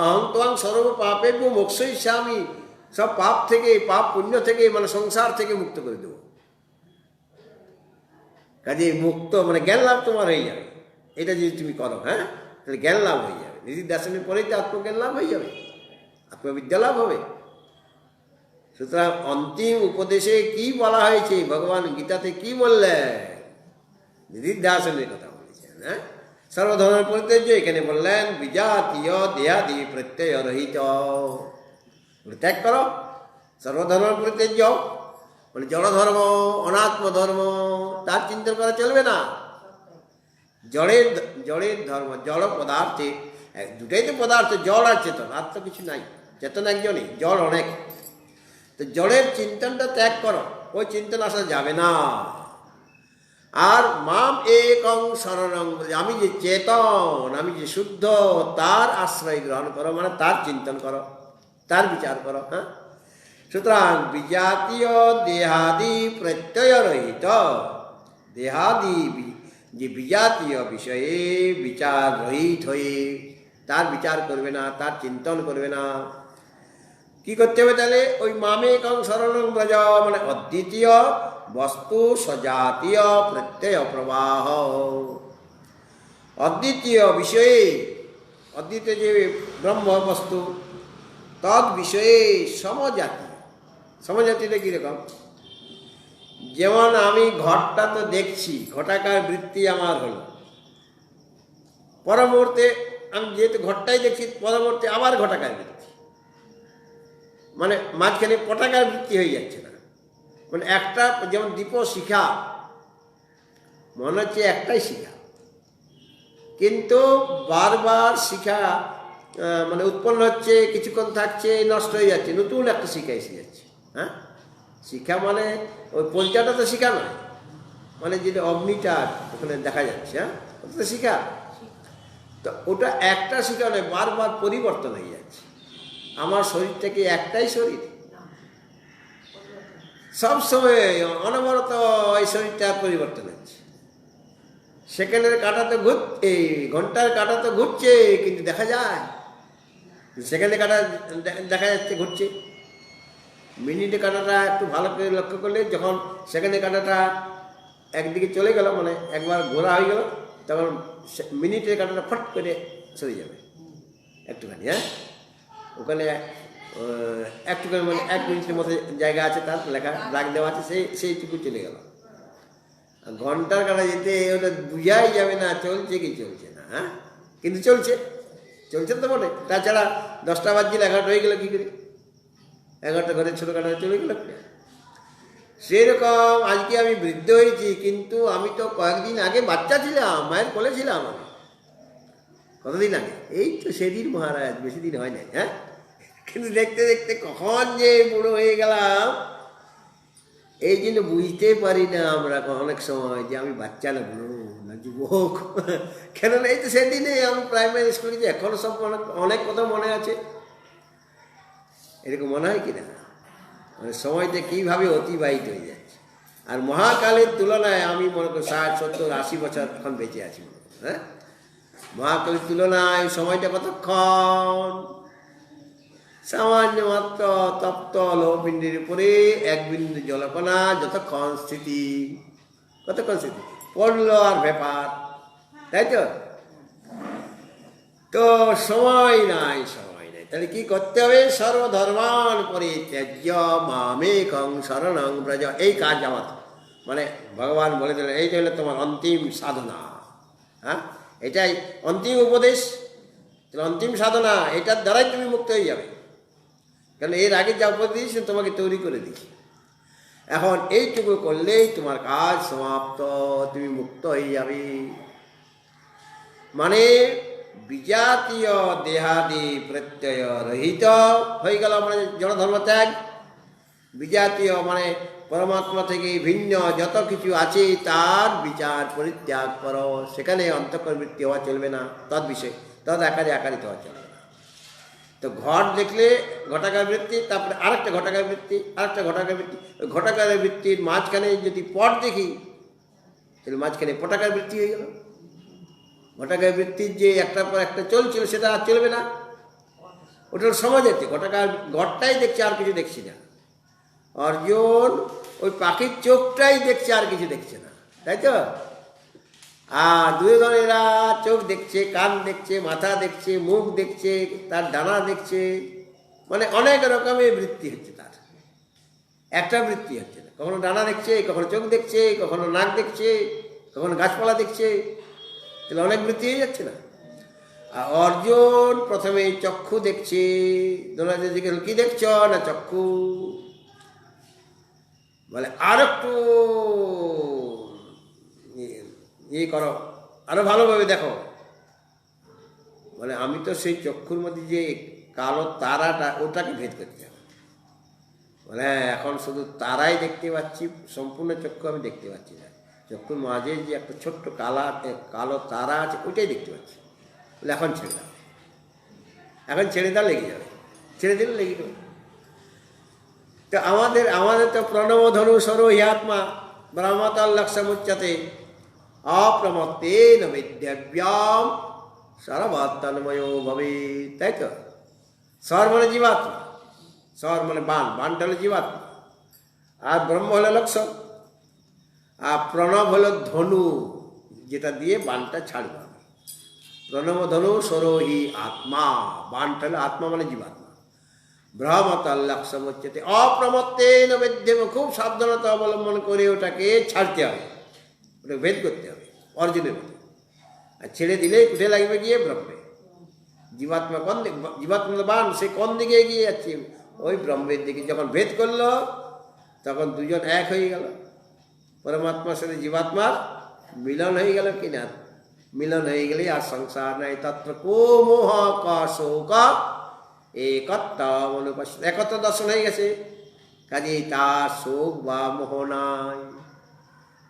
অহং ত্বাং সর্ব পাপেভ্যো মোক্ষয়িষ্যামি, সব পাপ থেকে, পাপ পুণ্য থেকে, মানে সংসার থেকে মুক্ত করে দেবো। কাজে মুক্ত মানে জ্ঞান লাভ তোমার হয়ে যাবে, এটা যদি তুমি করো। হ্যাঁ, তাহলে জ্ঞান লাভ হয়ে যাবে। নিধিধ্যাসনের পরেই তো আত্মজ্ঞান লাভ হয়ে যাবে, আত্মবিদ্যা লাভ হবে। সুতরাং অন্তিম উপদেশে কি বলা হয়েছে, ভগবান গীতাতে কি বললেন, নিধিধ্যাসনের কথা বলেছেন। হ্যাঁ, সর্বধর্মের পরিত্যাজ্য, এখানে বললেন বিজাতীয় দেহাদি প্রত্যয় রহিত, ত্যাগ করো। সর্বধর্মের পরিত্যাজ্য মানে জড়ধর্ম, অনাত্ম ধর্ম, তার চিন্তন করা চলবে না। জড়ের ধর্ম, জড় পদার্থে, দুটাই তো পদার্থ, জড় আর চেতন, আর তো কিছু নাই। চেতন একজনই, জড় অনেক। তো জড়ের চিন্তনটা ত্যাগ করো, ওই চিন্তন আসা যাবে না। আর মাম একং শরণং, আমি যে চেতন, আমি যে শুদ্ধ, তার আশ্রয় গ্রহণ করো, মানে তার চিন্তন করো, তার বিচার করো। হ্যাঁ, সুতরাং বিজাতীয় দেহাদি প্রত্যয় রহিত, দেহাদি যে বিজাতীয় বিষয়ে বিচার রহিত হয়ে তার বিচার করবে না, তার চিন্তন করবে না। কি করতে হবে তাহলে, ওই মামেকং শরণং ব্রজ, মানে অদ্বিতীয় বস্তু সজাতীয় প্রত্যয় প্রবাহ, অদ্বিতীয় বিষয়ে, অদ্বিতীয় যে ব্রহ্ম বস্তু, তদ বিষয়ে সমজাতি। সমজাতিটা কীরকম, যেমন আমি ঘটটা তো দেখছি, ঘটাকার বৃত্তি আমার হলো, পরমুহূর্তে আমি যেহেতু ঘটটাই দেখছি, পরবর্তী আবার ঘটাকার বৃত্তি, মানে মাঝখানে পটাকার বৃত্তি হয়ে যাচ্ছে না। মানে একটা, যেমন দীপ শিখা, মনে হচ্ছে একটাই শিখা, কিন্তু বারবার শিখা মানে উৎপন্ন হচ্ছে, কিছুক্ষণ থাকছে, নষ্ট হয়ে যাচ্ছে, নতুন একটা শিখা এসে যাচ্ছে। হ্যাঁ, শিখা মানে ওই পঞ্চাটা তো শিখা নয়, মানে যেটা অগ্নিটা ওখানে দেখা যাচ্ছে। হ্যাঁ, ওটা তো শিখা। তো ওটা একটা শিখা নয়, বারবার পরিবর্তন হয়ে যাচ্ছে। আমার শরীরটা কি একটাই শরীর? সবসময় অনবরত এই শরীরটা পরিবর্তন হচ্ছে। সেকেন্ডের কাঁটা তো ঘুরছে, ঘন্টার কাঁটা তো ঘুরছে, কিন্তু দেখা যায়, সেকেন্ডের কাঁটা দেখা যাচ্ছে ঘুরছে। মিনিটের কাঁটাটা একটু ভালো করে লক্ষ্য করলে, যখন সেকেন্ডের কাঁটাটা একদিকে চলে গেল, মানে একবার ঘোরা হয়ে গেল, তখন মিনিটের কাঁটাটা ফট করে সরে যাবে একটুখানি। হ্যাঁ, ওখানে একটুখানি মানে 1 মিনিটের মতো জায়গা আছে, তার লেখা দাগ দেওয়া আছে, সেইটুকু চলে গেল। ঘন্টার কাটা যেতে ওটা বুঝাই যাবে না চলছে কি চলছে না। হ্যাঁ, কিন্তু চলছে, চলছে তো বটে। তাছাড়া 10টা বাজছিল, 11টা হয়ে গেল কী করে? 11টা ঘরে ছোটো কাটা চলে গেল। সেরকম আজকে আমি বৃদ্ধ হয়েছি, কিন্তু আমি তো কয়েকদিন আগে বাচ্চা ছিলাম, মায়ের কোলে ছিলাম। আমি কতদিন আগে, এই তো সেদিন মহারাজ, বেশি দিন হয় নাই। হ্যাঁ, কিন্তু দেখতে দেখতে কখন যে বুড়ো হয়ে গেলাম, এই জন্য বুঝতে পারি না আমরা অনেক সময় যে আমি বাচ্চা না, বুড়ো না যুবক। কেননা এই তো সেদিনে আমি প্রাইমারি স্কুলে গেছি, এখনো সব অনেক কথা মনে আছে। এরকম মনে হয় কি না, মানে সময়টা কীভাবে অতিবাহিত হয়ে যাচ্ছে। আর মহাকালের তুলনায় আমি মনে করি 60, 70, 80 বছর এখন বেঁচে আছি মনে করি। হ্যাঁ, মহাকালের তুলনায় সময়টা কতক্ষণ, সামান্য মাত্র তপ্ত লৌহপিণ্ডের উপরে 1 বিন্দু জলকণা যতক্ষণ স্থিতি, কতক্ষণ স্থিতি পড়লো আর ব্যাপার, তাই তো। তো সময় নাই, সময় নাই। তাহলে কি করতে হবে? সর্বধর্মান পরিত্যাজ্য মামেকং শরণং ব্রজ। এই কাজ আমার, মানে ভগবান বলে দিলেন এই হলো তোমার অন্তিম সাধনা। হ্যাঁ, এটাই অন্তিম উপদেশ, অন্তিম সাধনা। এটার দ্বারাই তুমি মুক্ত হয়ে যাবে। কারণ এর আগে যা উপদেশ দিয়েছে তোমাকে তৈরি করে দিয়েছে। এখন এইটুকু করলেই তোমার কাজ সমাপ্ত, তুমি মুক্ত হয়ে যাবে। মানে বিজাতীয় দেহাদি প্রত্যয় রহিত হয়ে গেল, মানে জড় ধর্ম ত্যাগ। বিজাতীয় মানে পরমাত্মা থেকে ভিন্ন যত কিছু আছে তার বিচার পরিত্যাগ করো। সেখানে অন্তঃকরণ বৃত্তি হওয়া চলবে না, তদ বিষয় তদ আকারে আকারিত হওয়া চলবে না। তো ঘট দেখলে ঘটাকার বৃত্তি, তারপরে আরেকটা ঘটাকার বৃত্তি, আরেকটা ঘটাকার বৃত্তি। ঘটাকার বৃত্তির মাঝখানে যদি পট দেখি তাহলে মাঝখানে পটাকার বৃত্তি হয়ে গেল। ঘটাকার বৃত্তির যে একটার পর একটা চলছিল সেটা আর চলবে না, ওটার সময় যেতে ঘটাকার ঘরটাই দেখছে, আর কিছু দেখছি না। অর্জুন ওই পাখির চোখটাই দেখছে, আর কিছু দেখছে না, তাই তো? আর দুর্যোধনেরা চোখ দেখছে, কান দেখছে, মাথা দেখছে, মুখ দেখছে, তার ডানা দেখছে, মানে অনেক রকমের বৃত্তি হচ্ছে তার, একটা বৃত্তি হচ্ছে না। কখনো ডানা দেখছে, কখনো চোখ দেখছে, কখনো নাক দেখছে, কখনো গাছপালা দেখছে, তাহলে অনেক বৃত্তি হয়ে যাচ্ছে না। আর অর্জুন প্রথমে চক্ষু দেখছে, কি দেখছ না? চক্ষু। বলে আর একটু ইয়ে করো, আরো ভালোভাবে দেখো। মানে আমি তো সেই চক্ষুর মধ্যে যে কালো তারাটা, ওটাকে ভেদ করতে হবে। মানে এখন শুধু তারাই দেখতে পাচ্ছি, সম্পূর্ণ চক্ষু আমি দেখতে পাচ্ছি না। চক্ষুর মাঝে যে একটা ছোট্ট কালো তারা আছে, ওইটাই দেখতে পাচ্ছি। বলে এখন ছেড়ে দাও, এখন ছেড়ে দাও, লেগে যাবে, ছেড়ে দিলে লেগে যাবে। তো আমাদের তো প্রণব ধনু সরো হিয়াত্মা ব্রহ্মতল লক্ষ্যমুচ্যতে অপ্রমত্তেন বিদ্যাব্যাম সর্বাত্মনময় ভবে। তাই তো? স্বর মানে জীবাত্মা, স্বর মানে বানটা হলো জীবাত্মা, আর ব্রহ্ম হলো লক্ষ্য, আর প্রণব হলো ধনু, যেটা দিয়ে বানটা ছাড়বে। প্রণব ধনু সরোহি আত্মা, বানটা হলো আত্মা মানে জীবাত্মা। ব্রহ্মতল লক্ষ্যমুচ্যতে অপ্রমত্তেন বিদ্যেম, খুব সাবধানতা অবলম্বন করে ওটাকে ছাড়তে হবে, ওটা ভেদ করতে হবে অর্জুনের মতো। আর ছেড়ে দিলে উঠে লাগবে গিয়ে ব্রহ্মে। জীবাত্মা কোন দিকে? জীবাত্মা বান, সে কোন দিকে এগিয়ে যাচ্ছে? ওই ব্রহ্মের দিকে। যখন ভেদ করলো তখন দুজন এক হয়ে গেল, পরমাত্মার সাথে জীবাত্মার মিলন হয়ে গেল। কিনা মিলন হয়ে গেলে আর সংসার নাই। তত্র কো মোহ ক শোক একত্র দর্শন হয়ে গেছে, কাজেই তার শোক বা মোহ নাই।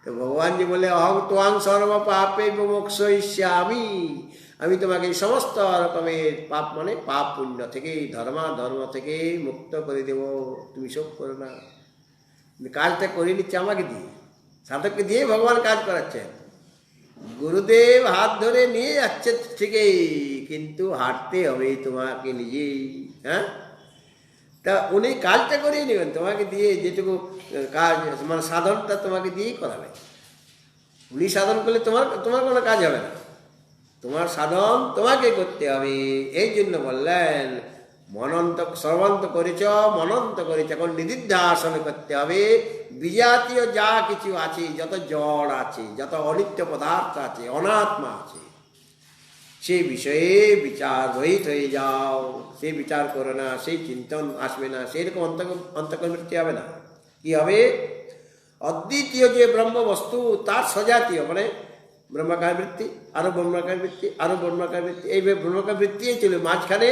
তো ভগবান যে বলে অহং তোয়াং সর্ব পাপে বিমোক্ষয়িষ্যামি, আমি তোমাকে সমস্ত রকমের পাপ মানে পাপ পুণ্য থেকে, ধর্ম থেকে মুক্ত করে দেব, তুমি শোক করো না। কাজটা করে নিচ্ছে আমাকে দিয়ে, সাধককে দিয়ে ভগবান কাজ করাচ্ছেন। গুরুদেব হাত ধরে নিয়ে যাচ্ছে ঠিকই, কিন্তু হাঁটতে হবে তোমাকে নিজেই। হ্যাঁ, তা উনি কাজটা করিয়ে নেবেন তোমাকে দিয়ে, যেটুকু কাজ মানে সাধনটা তোমাকে দিয়েই করাবে। উনি সাধন করলে তোমার কোনো কাজ হবে না, তোমার সাধন তোমাকে করতে হবে। এই জন্য বললেন সর্বান্ত করেছ, মনন্ত করেছ, এখন নিদিধ্যাসন করতে হবে। বিজাতীয় যা কিছু আছে, যত জড় আছে, যত অনিত্য পদার্থ আছে, অনাত্মা আছে, সেই বিষয়ে বিচার রহিত হয়ে যাও। সেই বিচার করো না, সেই চিন্তন আসবে না, সেইরকম অন্তর্বৃত্তি হবে না। কি হবে? অদ্বিতীয় যে ব্রহ্ম বস্তু, তার সজাতীয় মানে ব্রহ্মাকার বৃত্তি, আরো ব্রহ্মাকার বৃত্তি, আরো ব্রহ্মাকার বৃত্তি, এই ব্রহ্মাকার বৃত্তি চলবে। মাঝখানে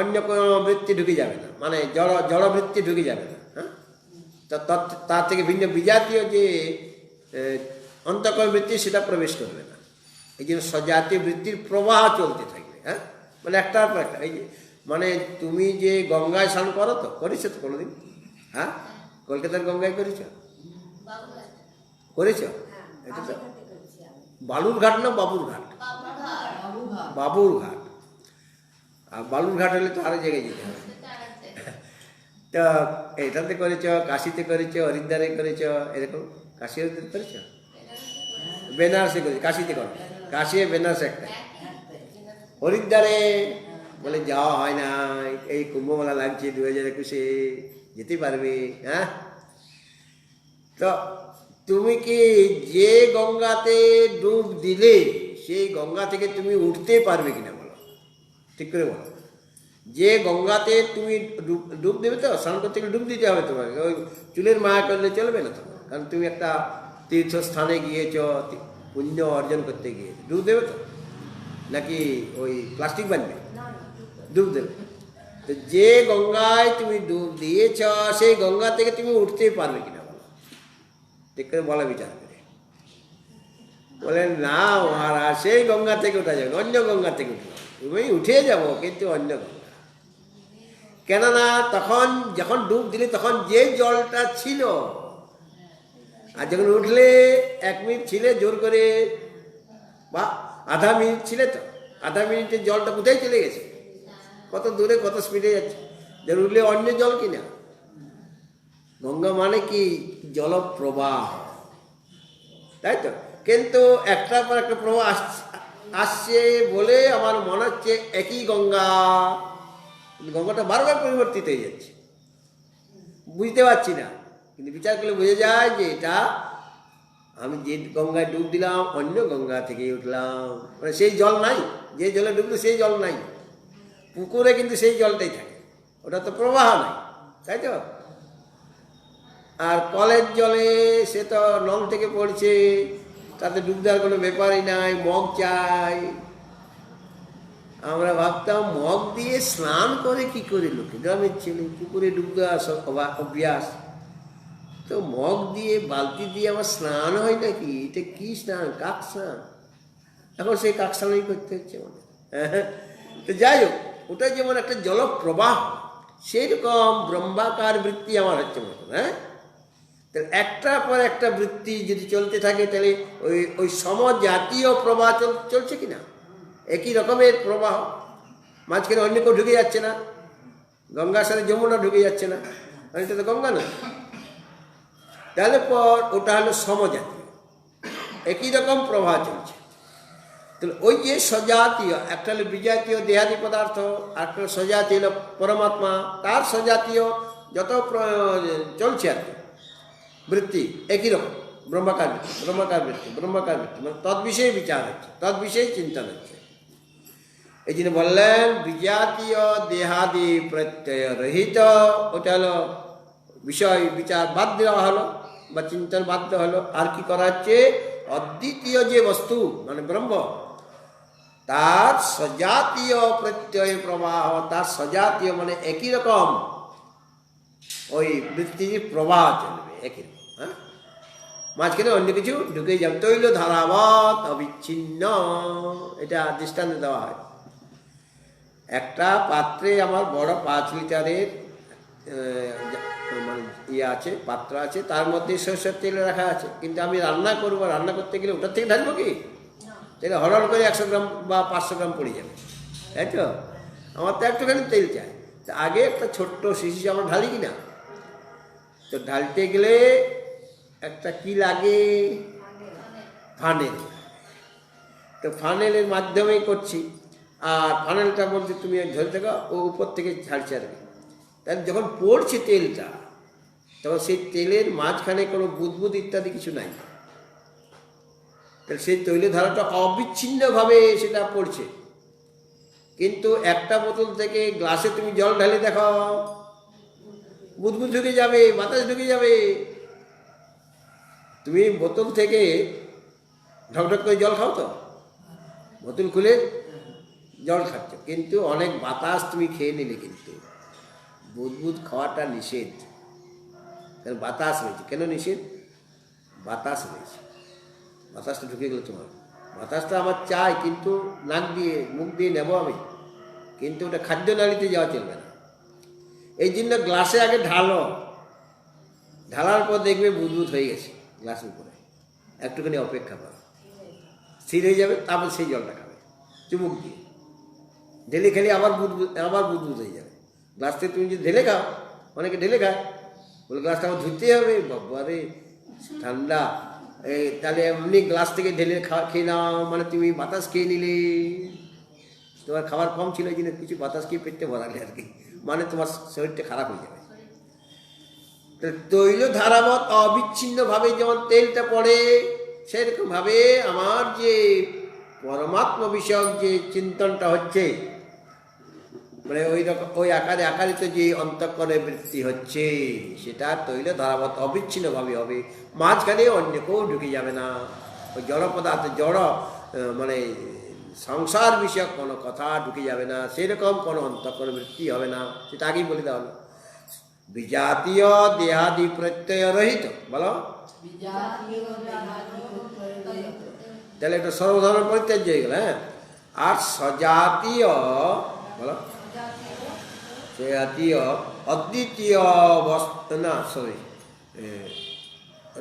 অন্য কোনো বৃত্তি ঢুকে যাবে না, মানে জড় বৃত্তি ঢুকে যাবে না। হ্যাঁ, তার থেকে ভিন্ন বিজাতীয় যে অন্তঃকরণ বৃত্তি, সেটা প্রবেশ করবে না। এই জন্য সজাতীয় বৃত্তির প্রবাহ চলতে থাকবে। হ্যাঁ, মানে একটার পর একটা। এই যে মানে তুমি যে গঙ্গায় স্নান করো, তো করেছো তো কোনোদিন? হ্যাঁ, কলকাতার গঙ্গায় করেছো? করেছো? এটা তো বালুর ঘাট না বাবুর ঘাট? বাবুর ঘাট। আর বালুর ঘাট হলে তো আরো জায়গায় যেতে হবে। তো এটাতে করেছ, কাশিতে করেছ, হরিদ্বারে করেছ, এরকম কাশি হরিদ্বার করেছ? বেনারসে করেছ? কাশিতে করো, কাশি বেনারস একটা। হরিদ্বারে বলে যাওয়া হয় না, এই কুম্ভমেলা লাগছে 2021-এ, যেতে পারবে? হ্যাঁ, তো তুমি কি যে গঙ্গাতে ডুব দিলে সেই গঙ্গা থেকে তুমি উঠতে পারবে কিনা বলো, ঠিক করে বলো। যে গঙ্গাতে তুমি ডুব দেবে, তো স্নান করতে গেলে ডুব দিতে হবে তোমাকে, ওই চুলের মায়া করলে চলবে না তোমার, কারণ তুমি একটা তীর্থস্থানে গিয়েছ, পুণ্য অর্জন করতে গিয়ে ডুব দেবে তো, নাকি ওই প্লাস্টিক বানবে? ডুব দেবে। তো যে গঙ্গায় তুমি ডুব দিয়েছ সেই গঙ্গা থেকে তুমি উঠতে পারবে কিনা বলো, ঠিক করে বলা, বিচার করে। বলেন না মহারাজ, সেই গঙ্গা থেকে ওঠা যাবে, অন্য গঙ্গা থেকে উঠবো, তুমি উঠে যাবো কিন্তু অন্য গঙ্গা। কেননা তখন যখন ডুব দিলে তখন যে জলটা ছিল, আর যখন উঠলে 1 মিনিট ছিলে জোর করে, বা আধা মিনিট ছিলে, তো আধা মিনিটের জলটা কোথায় চলে গেছে, কত দূরে, কত স্পিডে যাচ্ছে। যখন উঠলে অন্য জল কিনা। গঙ্গা মানে কি জলপ্রবাহ, তাই তো। কিন্তু একটার পর একটা প্রবাহ আসছে বলে আমার মনে হচ্ছে একই গঙ্গা, গঙ্গাটা বারবার পরিবর্তিত হয়ে যাচ্ছে, বুঝতে পারছি না। কিন্তু বিচার করলে বোঝা যায় যে এটা আমি যে গঙ্গায় ডুব দিলাম অন্য গঙ্গা থেকে উঠলাম, মানে সেই জল নাই, যে জলে ডুবলো সেই জল নাই। পুকুরে কিন্তু সেই জলটাই থাকে, ওটা তো প্রবাহ নাই, তাই তো। আর কলের জলে সে তো নল থেকে পড়ছে, তাতে ডুব দেওয়ার কোনো ব্যাপারই নাই, মগ চাই। আমরা ভাবতাম মগ দিয়ে স্নান করে কি করে লোকে, গ্রামের ছেলে পুকুরে ডুব দেওয়া অভ্যাস, তো মগ দিয়ে বালতি দিয়ে আমার স্নান হয় নাকি? এটা কি স্নান? কাক স্নান। এখন সেই কাক স্নানই করতে হচ্ছে মানে। তো যাই হোক, ওটা যেমন একটা জলপ্রবাহ, সেরকম ব্রহ্মাকার বৃত্তি আমার হচ্ছে মতো। হ্যাঁ, তাহলে একটার পর একটা বৃত্তি যদি চলতে থাকে, তাহলে ওই ওই সমজাতীয় প্রবাহ চলছে কিনা, একই রকমের প্রবাহ, মাঝখানে অন্য কেউ ঢুকে যাচ্ছে না, গঙ্গার সাথে যমুনা ঢুকে যাচ্ছে না, এটা তো গঙ্গা না। তাহলে পর ওটা হলো সমজাতীয়, একই রকম প্রবাহ চলছে। তাহলে ওই যে সজাতীয়, একটা হলো বিজাতীয় দেহাদি পদার্থ, আর একটা সজাতীয় হলো পরমাত্মা, তার সজাতীয় যত চলছে আর কি বৃত্তি একই রকম, ব্রহ্মাকার বৃত্তি, ব্রহ্মাকার বৃত্তি, ব্রহ্মাকার বৃত্তি, মানে তদ্বিষয়ে বিচার হচ্ছে, তদ্বিষয়ে চিন্তন হচ্ছে। এই জন্য বললেন বিজাতীয় দেহাদি প্রত্যয় রহিত, ওটা হলো বিষয় বিচার বাদ দেওয়া হলো বা চিন্তন বাদ দেওয়া হলো। আর কি করা হচ্ছে? অদ্বিতীয় যে বস্তু মানে ব্রহ্ম, তার সজাতীয় প্রত্যয় প্রবাহ, তার সজাতীয় মানে একই রকম ওই বৃত্তির প্রবাহ চলবে একই রকম। হ্যাঁ, মাঝখানে অন্য কিছু ঢুকে যাবে, তৈল ধারাবত অবিচ্ছিন্ন, এটা দৃষ্টান্ত দেওয়া হয়। একটা পাত্রে আমার বড় 5 লিটারের মানে আছে, পাত্র আছে, তার মধ্যে সরষের তেল রাখা আছে, কিন্তু আমি রান্না করবো, রান্না করতে গেলে ওটার থেকে ঢালবো কি? তাহলে হরহর করে 100 গ্রাম বা 500 গ্রাম পড়ে যাবে, তাই তো। আমার তো একটুখানি তেল চাই, তা আগে একটা ছোট্ট শিশি আমরা ঢালি কিনা। তো ঢালতে গেলে একটা কি লাগে? ফানেল। তো ফানেলের মাধ্যমেই করছি, আর ফানেলটা বলতে তুমি ধরে থাকো, ও উপর থেকে ছাড়ছে আর কি। তাহলে যখন পড়ছে তেলটা, তখন সেই তেলের মাঝখানে কোনো বুদবুদ ইত্যাদি কিছু নাই, তাহলে সেই তৈল ধারাটা অবিচ্ছিন্নভাবে সেটা পড়ছে। কিন্তু একটা বোতল থেকে গ্লাসে তুমি জল ঢালে দেখো, বুদবুদ ঢুকে যাবে, বাতাস ঢুকে যাবে। তুমি বোতল থেকে ঢকঢক করে জল খাও, তো বোতল খুলে জল খাচ্ছ, কিন্তু অনেক বাতাস তুমি খেয়ে নিলে, কিন্তু বুদবুদ খাওয়াটা নিষেধ। কারণ বাতাস রয়েছে। কেন নিষেধ? বাতাস রয়েছে, বাতাসটা ঢুকে গেল তোমার। বাতাসটা আমার চাই, কিন্তু নাক দিয়ে মুখ দিয়ে নেব আমি, কিন্তু ওটা খাদ্য নালীতে যাওয়া চলবে না। এই জন্য গ্লাসে আগে ঢালো, ঢালার পর দেখবে বুদবুদ হয়ে গেছে গ্লাসের উপরে, একটুখানি অপেক্ষা করো, স্থির হয়ে যাবে, তারপর সেই জলটা খাবে চুমুক দিয়ে। ঢেলে খেলে আবার বুদবুদ হয়ে যাবে। গ্লাস থেকে তুমি যদি ঢেলে খাও, অনেকে ঢেলে খায়, বলে গ্লাসটা আমার ধুতে হবে, বাবারে ঠান্ডা, তাহলে এমনি গ্লাস থেকে ঢেলে খেয়ে নাও, মানে তুমি বাতাস খেয়ে নিলে। তোমার খাবার কম ছিল এই জন্য কিছু বাতাস কি পেটে ভরালে আর কি, মানে তোমার শরীরটা খারাপ হয়ে যাবে। তৈল ধারাবত অবিচ্ছিন্নভাবে যেমন তেলটা পড়ে, সেরকমভাবে আমার যে পরমাত্মা বিষয়ক যে চিন্তনটা হচ্ছে, মানে ওই রকম ওই আকারে আকারিত যে অন্তঃকরণের বৃত্তি হচ্ছে, সেটা তৈল ধারাবত অবিচ্ছিন্নভাবে হবে, মাঝখানে অন্য কেউ ঢুকে যাবে না। ওই জড় পদার্থ জড় মানে সংসার বিষয়ক কোনো কথা ঢুকে যাবে না, সেরকম কোনো অন্তঃকরণ বৃত্তি হবে না, সেটা আগেই বলে দেওয়া হলো। বিজাতীয় দেহাদি প্রত্যয় রহিত, বলো তাহলে একটা সর্বধর্ম পরিত্যাজ্য হয়ে গেল। হ্যাঁ, আর সজাতীয়, বলো সজাতীয় অদ্বিতীয় বস্তু, না সরি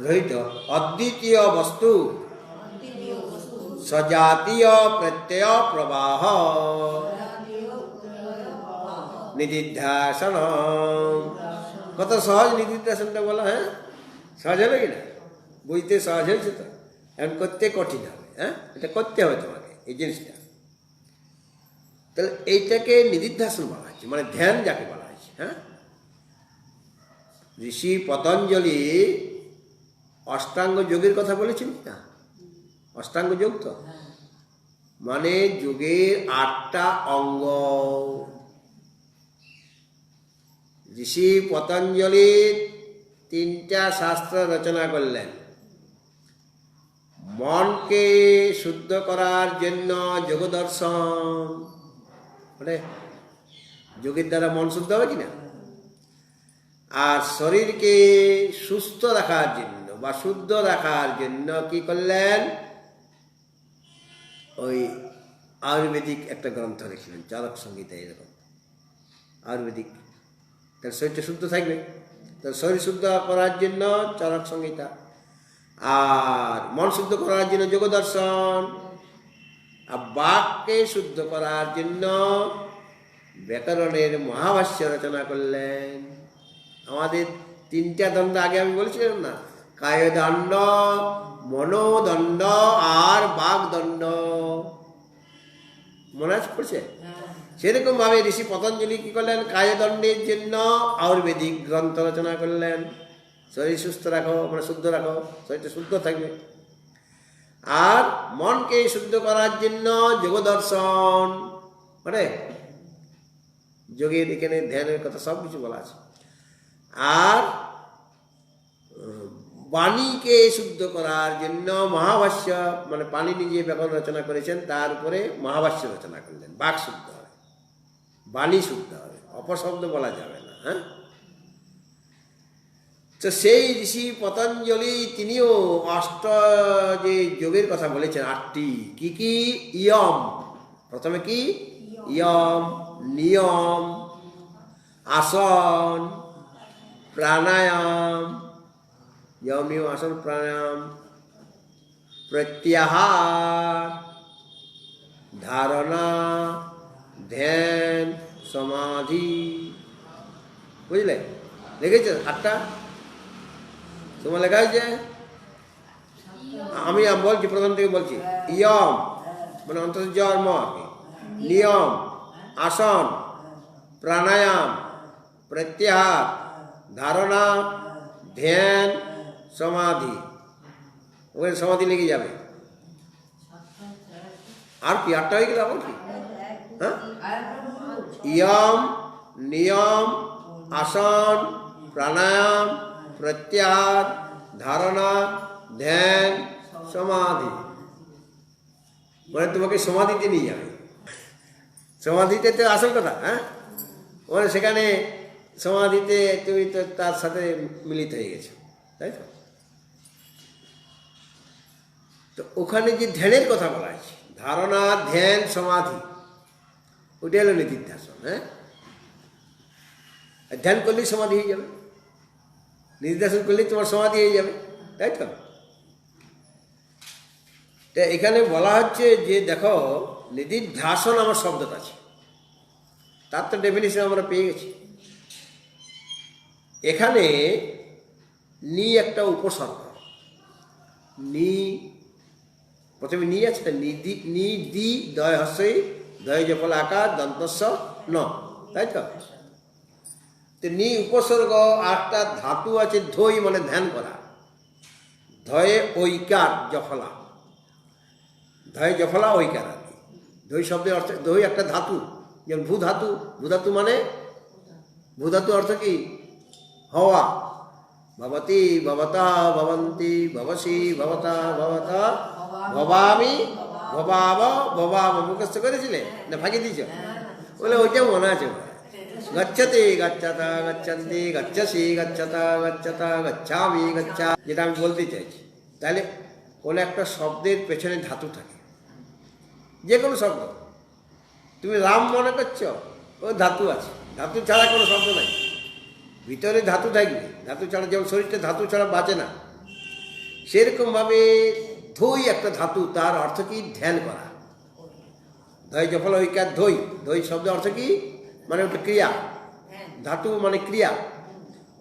রহিত অদ্বিতীয় বস্তু সজাতীয় প্রত্যয় প্রবাহ নিদিধ্যাসন। কত সহজ নিদিধ্যাসনটা বলা। হ্যাঁ, সহজ হবে কিনা, বুঝতে সহজ হয়েছে তো, এখন করতে কঠিন হবে। হ্যাঁ, এটা করতে হবে তোমাকে এই জিনিসটা। তাহলে এইটাকে নিদিধ্যাসন বলা হয়েছে, মানে ধ্যান যাকে বলা হয়েছে। হ্যাঁ, ঋষি পতঞ্জলি অষ্টাঙ্গ যোগের কথা বলেছেন না, অষ্টাঙ্গ যোগ তো মানে যোগের 8টা অঙ্গ। ঋষি পতঞ্জলি 3টা শাস্ত্র রচনা করলেন। মনকে শুদ্ধ করার জন্য যোগ দর্শন, মানে যোগের দ্বারা মন শুদ্ধ হবে কিনা, আর শরীরকে সুস্থ রাখার জন্য বা শুদ্ধ রাখার জন্য কি করলেন, ওই আয়ুর্বেদিক একটা গ্রন্থ লিখলেন, চরক সংহিতা, এরকম আয়ুর্বেদিক। তাহলে শরীরটা শুদ্ধ থাকবে, তাহলে শরীর শুদ্ধ করার জন্য চরক সংহিতা, আর মন শুদ্ধ করার জন্য যোগ দর্শন, আর বাককে শুদ্ধ করার জন্য ব্যাকরণের মহাভাষ্য রচনা করলেন। আমাদের 3টা দণ্ড আগে আমি বলছিলাম না, কায়দণ্ড, মনোদণ্ড আর বাগদণ্ড, মনে আছে পড়ছে? সেরকম ভাবে ঋষি পতঞ্জলি কি করলেন, কায়দণ্ডের জন্য আয়ুর্বেদিক গ্রন্থ রচনা করলেন। শরীর সুস্থ রাখো, মানে শুদ্ধ রাখো, শরীরটা শুদ্ধ থাকবে। আর মনকে শুদ্ধ করার জন্য যোগ দর্শন, মানে যোগের এখানে ধ্যানের কথা সব কিছু বলা আছে। আর বাণীকে শুদ্ধ করার জন্য মহাভাষ্য, মানে পাণিনি যে ব্যাকরণ রচনা করেছেন তার উপরে মহাভাষ্য রচনা করলেন। বাক শুদ্ধ হবে, বাণী শুদ্ধ হবে, অপশব্দ বলা যাবে না। হ্যাঁ, তো সেই ঋষি পতঞ্জলি তিনিও যে যোগের কথা বলেছেন 8টি। কি কি? ইয়ম, প্রথমে কি? ইয়ম, নিয়ম, আসন, প্রাণায়াম, ইয়ম নিয়ম আসন প্রাণায়াম, প্রত্যাহার, ধারণা, ধ্যান, সমাধি। বুঝলে? দেখেছ 8টা তোমার লেখা হয়েছে। আমি বলছি, প্রথম থেকে বলছি। ইয়ম মানে অন্তর্জন্ম, নিয়ম, আসন, প্রাণায়াম, প্রত্যাহার, ধারণা, ধ্যান, সমাধি। ওখানে সমাধি লেগে যাবে। আর কি 8টা হয়ে গেল? আবার কি? হ্যাঁ, ইয়ম, নিয়ম, আসন, প্রাণায়াম, প্রত্যাহার, ধারণা, ধ্যান, সমাধি। মানে তোমাকে সমাধিতে নিয়ে যাবে। সমাধিতে তো আসল কথা। হ্যাঁ, মানে সেখানে সমাধিতে তুমি তো তার সাথে মিলিত হয়ে গেছো, তাই তো? তো ওখানে যে ধ্যানের কথা বলা আছে, ধারণা, ধ্যান, সমাধি, ওটা হলো নিদিধ্যাসন। হ্যাঁ, ধ্যান করলেই সমাধি হয়ে যাবে, নিদিধ্যাসন করলেই তোমার সমাধি হয়ে যাবে, তাই তো? এখানে বলা হচ্ছে যে দেখো, নিদিধ্যাসন আমার শব্দটা আছে, তার তো ডেফিনিশন আমরা পেয়ে গেছি। এখানে নি একটা উপসর্গ, নি প্রথমে নি আছে, নিদি, নি দি দয় হস্যই ধয় জফল আকার দন্তস্ব ন, তাই তো? নি উপসর্গ আটটা ধাতু আছে, ধৈ মানে ধ্যান করা, ধয়ে ঐকার জফলা, ধয় জফলা ঐকার আর কি। ধৈ শব্দের অর্থ, ধৈ একটা ধাতু, যেমন ভূধাতু, ভূধাতু মানে ভূধাতু অর্থ কি? হওয়া। ভবতি ভবতা ভবন্তি ভবসি ভবতা ভবতা ভবামি ভবাব ভবাব, মুখস্থ করেছিলে না ফাঁকি দিয়েছ? বলে ওইটাও মনে আছে। গচ্ছতে গচ্ছতা গচ্ছন্তি গচ্ছসি গচ্ছতা গচ্ছতা গচ্ছামি গচ্ছা, যেটা আমি বলতে চাইছি। তাহলে কোনো একটা শব্দের পেছনে ধাতু থাকে, যে কোনো শব্দ। তুমি রাম মনে করছো, ও ধাতু আছে, ধাতু ছাড়া কোনো শব্দ নাই, ভিতরে ধাতু থাকবে। ধাতু ছাড়া, যেমন শরীরটা ধাতু ছাড়া বাঁচে না, সেরকমভাবে ধৈ একটা ধাতু, তার অর্থ কি? ধ্যান করা। ধৈ জফল ঐকার ধৈ, ধৈ শব্দের অর্থ কি? মানে ওটা ক্রিয়া, ধাতু মানে ক্রিয়া,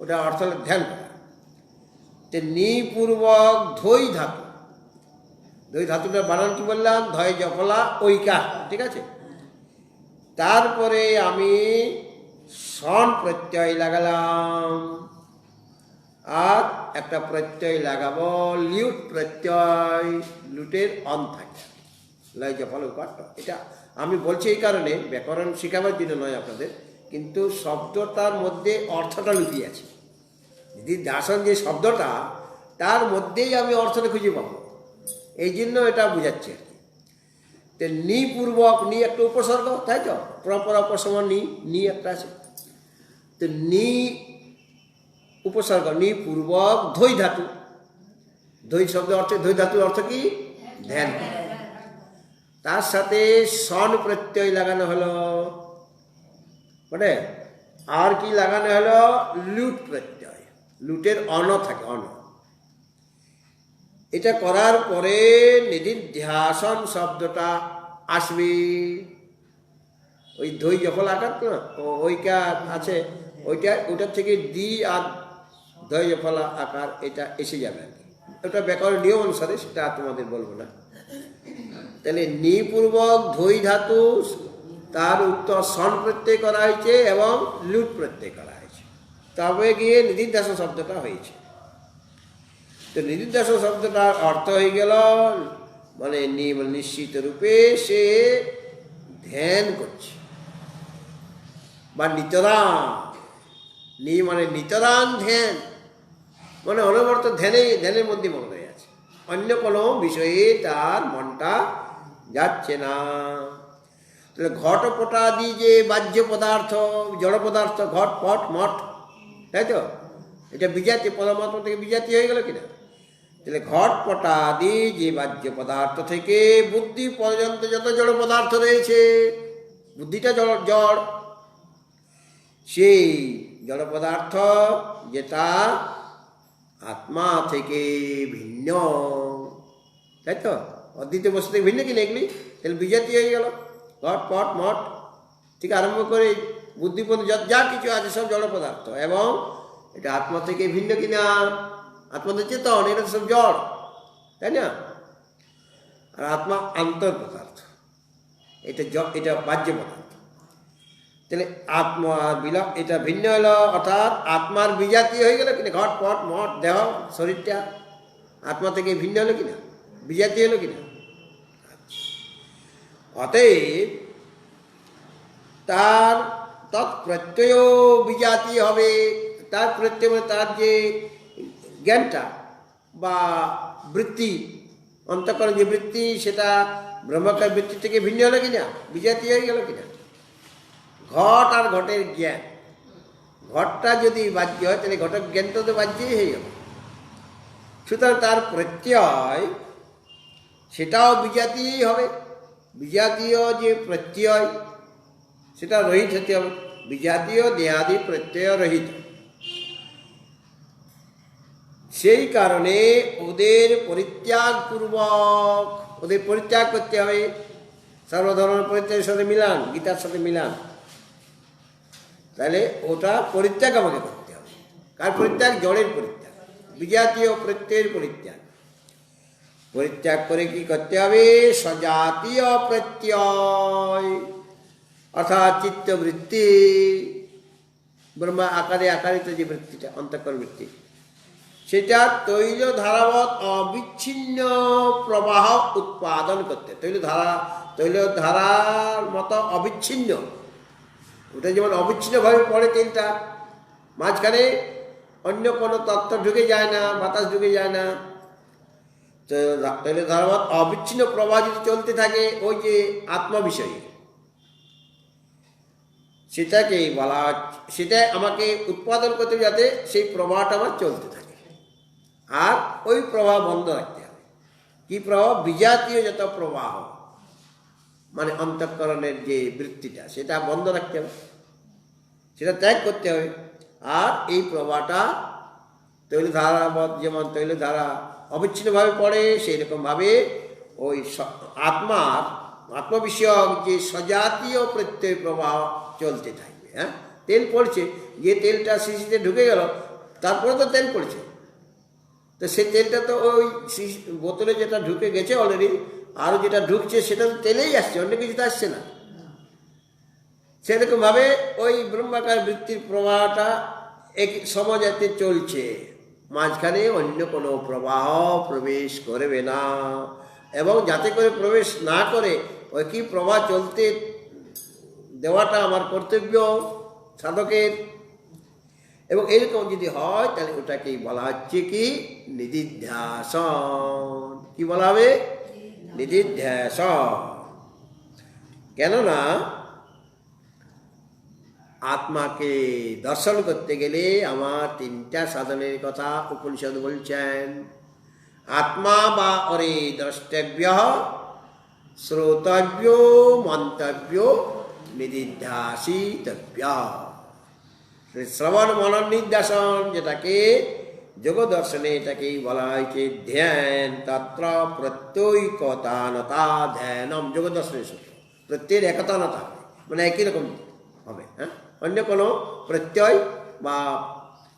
ওটা অর্থ হলো ধ্যান করা। নিপূর্বক ধৈ ধাতু, ধৈ ধাতুটা বানান কি বললাম? ধয় জফলা ঐকার, ঠিক আছে? তারপরে আমি সন প্রত্যয় লাগালাম, আর একটা প্রত্যয় লাগাবো লিউট প্রত্যয়, লুটের অন থাকে, লয় জফল ঐকার। এটা আমি বলছি এই কারণে, ব্যাকরণ শেখাবার জন্য নয় আপনাদের, কিন্তু শব্দটার মধ্যে অর্থটা লুকিয়ে আছে। যদি দাসন যে শব্দটা, তার মধ্যেই আমি অর্থটা খুঁজে পাবো, এই জন্য এটা বুঝাচ্ছি আর কি। তো নিপূর্বক, নি একটা উপসর্গ, তাই তো? পরপর অপসমান নি একটা আছে। তো নি উপসর্গ, নিপূর্বক ধৈ ধাতু, ধৈ শব্দের অর্থ, ধৈ ধাতুর অর্থ কি? ধ্যান। তার সাথে সন প্রত্যয় লাগানো হলো, মানে আর কি লাগানো হলো? লুট প্রত্যয়, লুটের অন থাকে, অন। এটা করার পরে নিদিধ্যাসন শব্দটা আসবে। ওই ধৈ জফল আকার তো ওইটা আছে, ওইটার থেকে দি আর ধৈ জফল আকার এটা এসে যাবে আর কি। ওটা ব্যাকরণ নিয়ম অনুসারে, সেটা তোমাদের বলবো না। তাহলে নিপূর্বক ধৈ ধাতু, তার উত্তর সন প্রত্যয় করা হয়েছে এবং লুট প্রত্যয় করা হয়েছে, তবে গিয়ে নিদিধ্যাসন শব্দটা হয়েছে। তো নিদিধ্যাসন শব্দটার অর্থ হয়ে গেল, মানে নিশ্চিত রূপে সে ধ্যান করছে, বা নিতরাং, নি মানে নিতরাং ধ্যান, মানে অনবরত ধ্যানের মধ্যে মন হয়ে আছে, অন্য কোনো বিষয়ে তার মনটা যাচ্ছে না। তাহলে ঘটপটাদি যে বাহ্য পদার্থ, জড় পদার্থ, ঘট পট মঠ, তাই তো? এটা বিজাতি, পরমাত্মা থেকে বিজাতি হয়ে গেল কিনা? তাহলে ঘটপটাদি যে বাহ্য পদার্থ থেকে বুদ্ধি পর্যন্ত যত জড় পদার্থ রয়েছে, বুদ্ধিটা জড়, সেই জড় পদার্থ যেটা আত্মা থেকে ভিন্ন, তাই তো? অদ্বিতীয় বস্তু থেকে ভিন্ন কিনা এগুলি? তাহলে বিজাতি হয়ে গেল। ঘট পট মঠ থেকে আরম্ভ করে বুদ্ধি পর্যন্ত যা কিছু আছে সব জড় পদার্থ, এবং এটা আত্মা থেকে ভিন্ন কিনা? আত্মাদের চেতন, এটা সব জড়, তাই না? আর আত্মা আন্তর পদার্থ, এটা বাহ্য পদার্থ। তাহলে আত্মার এটা ভিন্ন হলো, অর্থাৎ আত্মার বিজাতি হয়ে গেল কিনা? ঘট পট মঠ দেহ শরীরটা আত্মা থেকে ভিন্ন হলো কিনা? বিজাতি হলো কিনা? অতএব তার তৎপ্রত্যয় বিজাতি হবে। তার প্রত্যয় মানে তার যে জ্ঞানটা বা বৃত্তি, অন্তঃকরণ যে বৃত্তি, সেটা ব্রহ্মাকার বৃত্তি থেকে ভিন্ন হলো কিনা? বিজাতি হয়ে গেল কিনা? ঘট আর ঘটের জ্ঞান, ঘটটা যদি বাহ্য হয়, তাহলে ঘটের জ্ঞানটা তো বাহ্যই হয়ে গেল। সুতরাং তার প্রত্যয় সেটাও বিজাতিই হবে। বিজাতীয় যে প্রত্যয়, সেটা রহিত হতে হবে। বিজাতীয় দেহাদি প্রত্যয় রহিত, সেই কারণে ওদের পরিত্যাগ পূর্বক, ওদের পরিত্যাগ করতে হবে। সর্বধর্মের পরিত্যাগের সাথে মিলান, গীতার সাথে মিলান, তাহলে ওটা পরিত্যাগ আমাকে করতে হবে। কার পরিত্যাগ? জড়ের পরিত্যাগ, বিজাতীয় প্রত্যয়ের পরিত্যাগ। পরিত্যাগ করে কি করতে হবে? সজাতীয় প্রত্যয়, অর্থাৎ চিত্তবৃত্তি ব্রহ্মা আকারে আকারিত যে বৃত্তিটা অন্তঃকরণ বৃত্তি, সেটা তৈল ধারাবৎ অবিচ্ছিন্ন প্রবাহ উৎপাদন করতে, তৈল ধারার মতো অবিচ্ছিন্ন, ওটা যেমন অবিচ্ছিন্নভাবে পড়ে তেলটা, মাঝখানে অন্য কোনো তত্ত্ব ঢুকে যায় না, বাতাস ঢুকে যায় না, তো তৈল ধারাবৎ অবিচ্ছিন্ন প্রবাহ যদি চলতে থাকে ওই যে আত্মা বিষয়ে, সেটাকেই বলা, সেটা আমাকে উৎপাদন করতে যাতে সেই প্রবাহটা আমার চলতে থাকে, আর ওই প্রবাহ বন্ধ রাখতে হবে। কি প্রবাহ? বিজাতীয় যত প্রবাহ, মানে অন্তঃকরণের যে বৃত্তিটা, সেটা বন্ধ রাখতে হবে, সেটা ত্যাগ করতে হবে। আর এই প্রবাহটা তৈল ধারা, যেমন তৈল ধারা অবিচ্ছিন্নভাবে পড়ে, সেই রকমভাবে ওই আত্মবিষয়ক যে সজাতীয় প্রত্যয় প্রবাহ চলতে থাকবে। হ্যাঁ, তেল পড়ছে, যে তেলটা শিশিতে ঢুকে গেল, তারপরে তো তেল পড়ছে, তো সেই তেলটা তো ওই বোতলে যেটা ঢুকে গেছে অলরেডি, আরও যেটা ঢুকছে সেটা তো তেলেই আসছে, অন্য কিছু তো আসছে না। সেরকমভাবে ওই ব্রহ্মাকার বৃত্তির প্রবাহটা এক সমাজাতে চলছে, মাঝখানে অন্য কোনো প্রবাহ প্রবেশ করবে না, এবং যাতে করে প্রবেশ না করে ওই কি প্রবাহ চলতে দেওয়াটা আমার কর্তব্য সাধকের। এবং এরকম যদি হয় তাহলে ওটাকেই বলা হচ্ছে কি নিদিধ্যাসন। কি বলা হবে? নিদিধ্যাসন। কেননা আত্মাকে দর্শন করতে গেলে আমার তিনটা সাধনের কথা উপনিষদ বলছেন। আত্মা বা অরে দ্রষ্টব্য, শ্রোতব্য, মন্তব্য, নিদিধ্যাসিতব্য। শ্রবণ মনন নির্দেশন, যেটাকে যোগ দর্শনে এটাকেই বলা হয়েছে ধ্যান। তত্র প্রত্যৈকতানতা ধ্যানম। যোগ দর্শনের সূত্র প্রত্যয়ের একতানতা হবে, মানে একই রকম হবে। হ্যাঁ, অন্য কোনো প্রত্যয় বা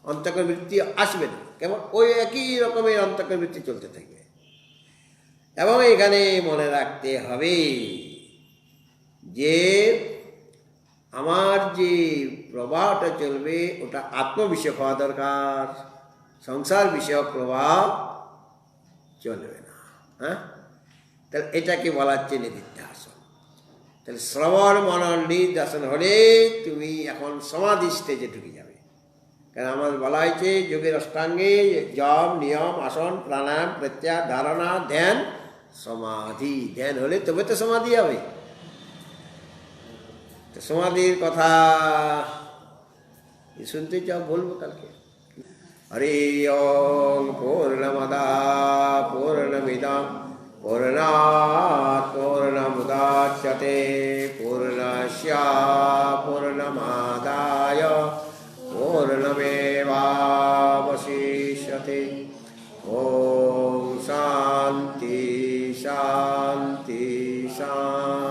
অন্তঃকরণ বৃত্তি আসবে না, কেবল ওই একই রকমের অন্তঃকরণ বৃত্তি চলতে থাকবে। এবং এখানে মনে রাখতে হবে যে আমার যে প্রবাহটা চলবে ওটা আত্মবিষয়ক হওয়া দরকার, সংসার বিষয়ক প্রবাহ চলবে না। হ্যাঁ, তাহলে এটাকে বলা হচ্ছে নিদিধ্যাসন। তাহলে শ্রবণ মনন নিদিধ্যাসন হলে তুমি এখন সমাধি স্টেজে ঢুকে যাবে। কারণ আমাদের বলা হয়েছে যোগের অষ্টাঙ্গে জপ, নিয়ম, আসন, প্রাণায়াম, প্রত্যাহার, ধারণা, ধ্যান, সমাধি। ধ্যান হলে তবে তো সমাধি হবে। সমাধির কথা শুনতে চাও? বলবো কালকে। হরি ওম পূর্ণমদা পূর্ণমিদং পূর্ণাৎ পূর্ণমুদাচ্যতে পূর্ণস্য পূর্ণমাদায় পূর্ণমেবাবশিষ্যতে। ওম শান্তি শান্তি শান্তি।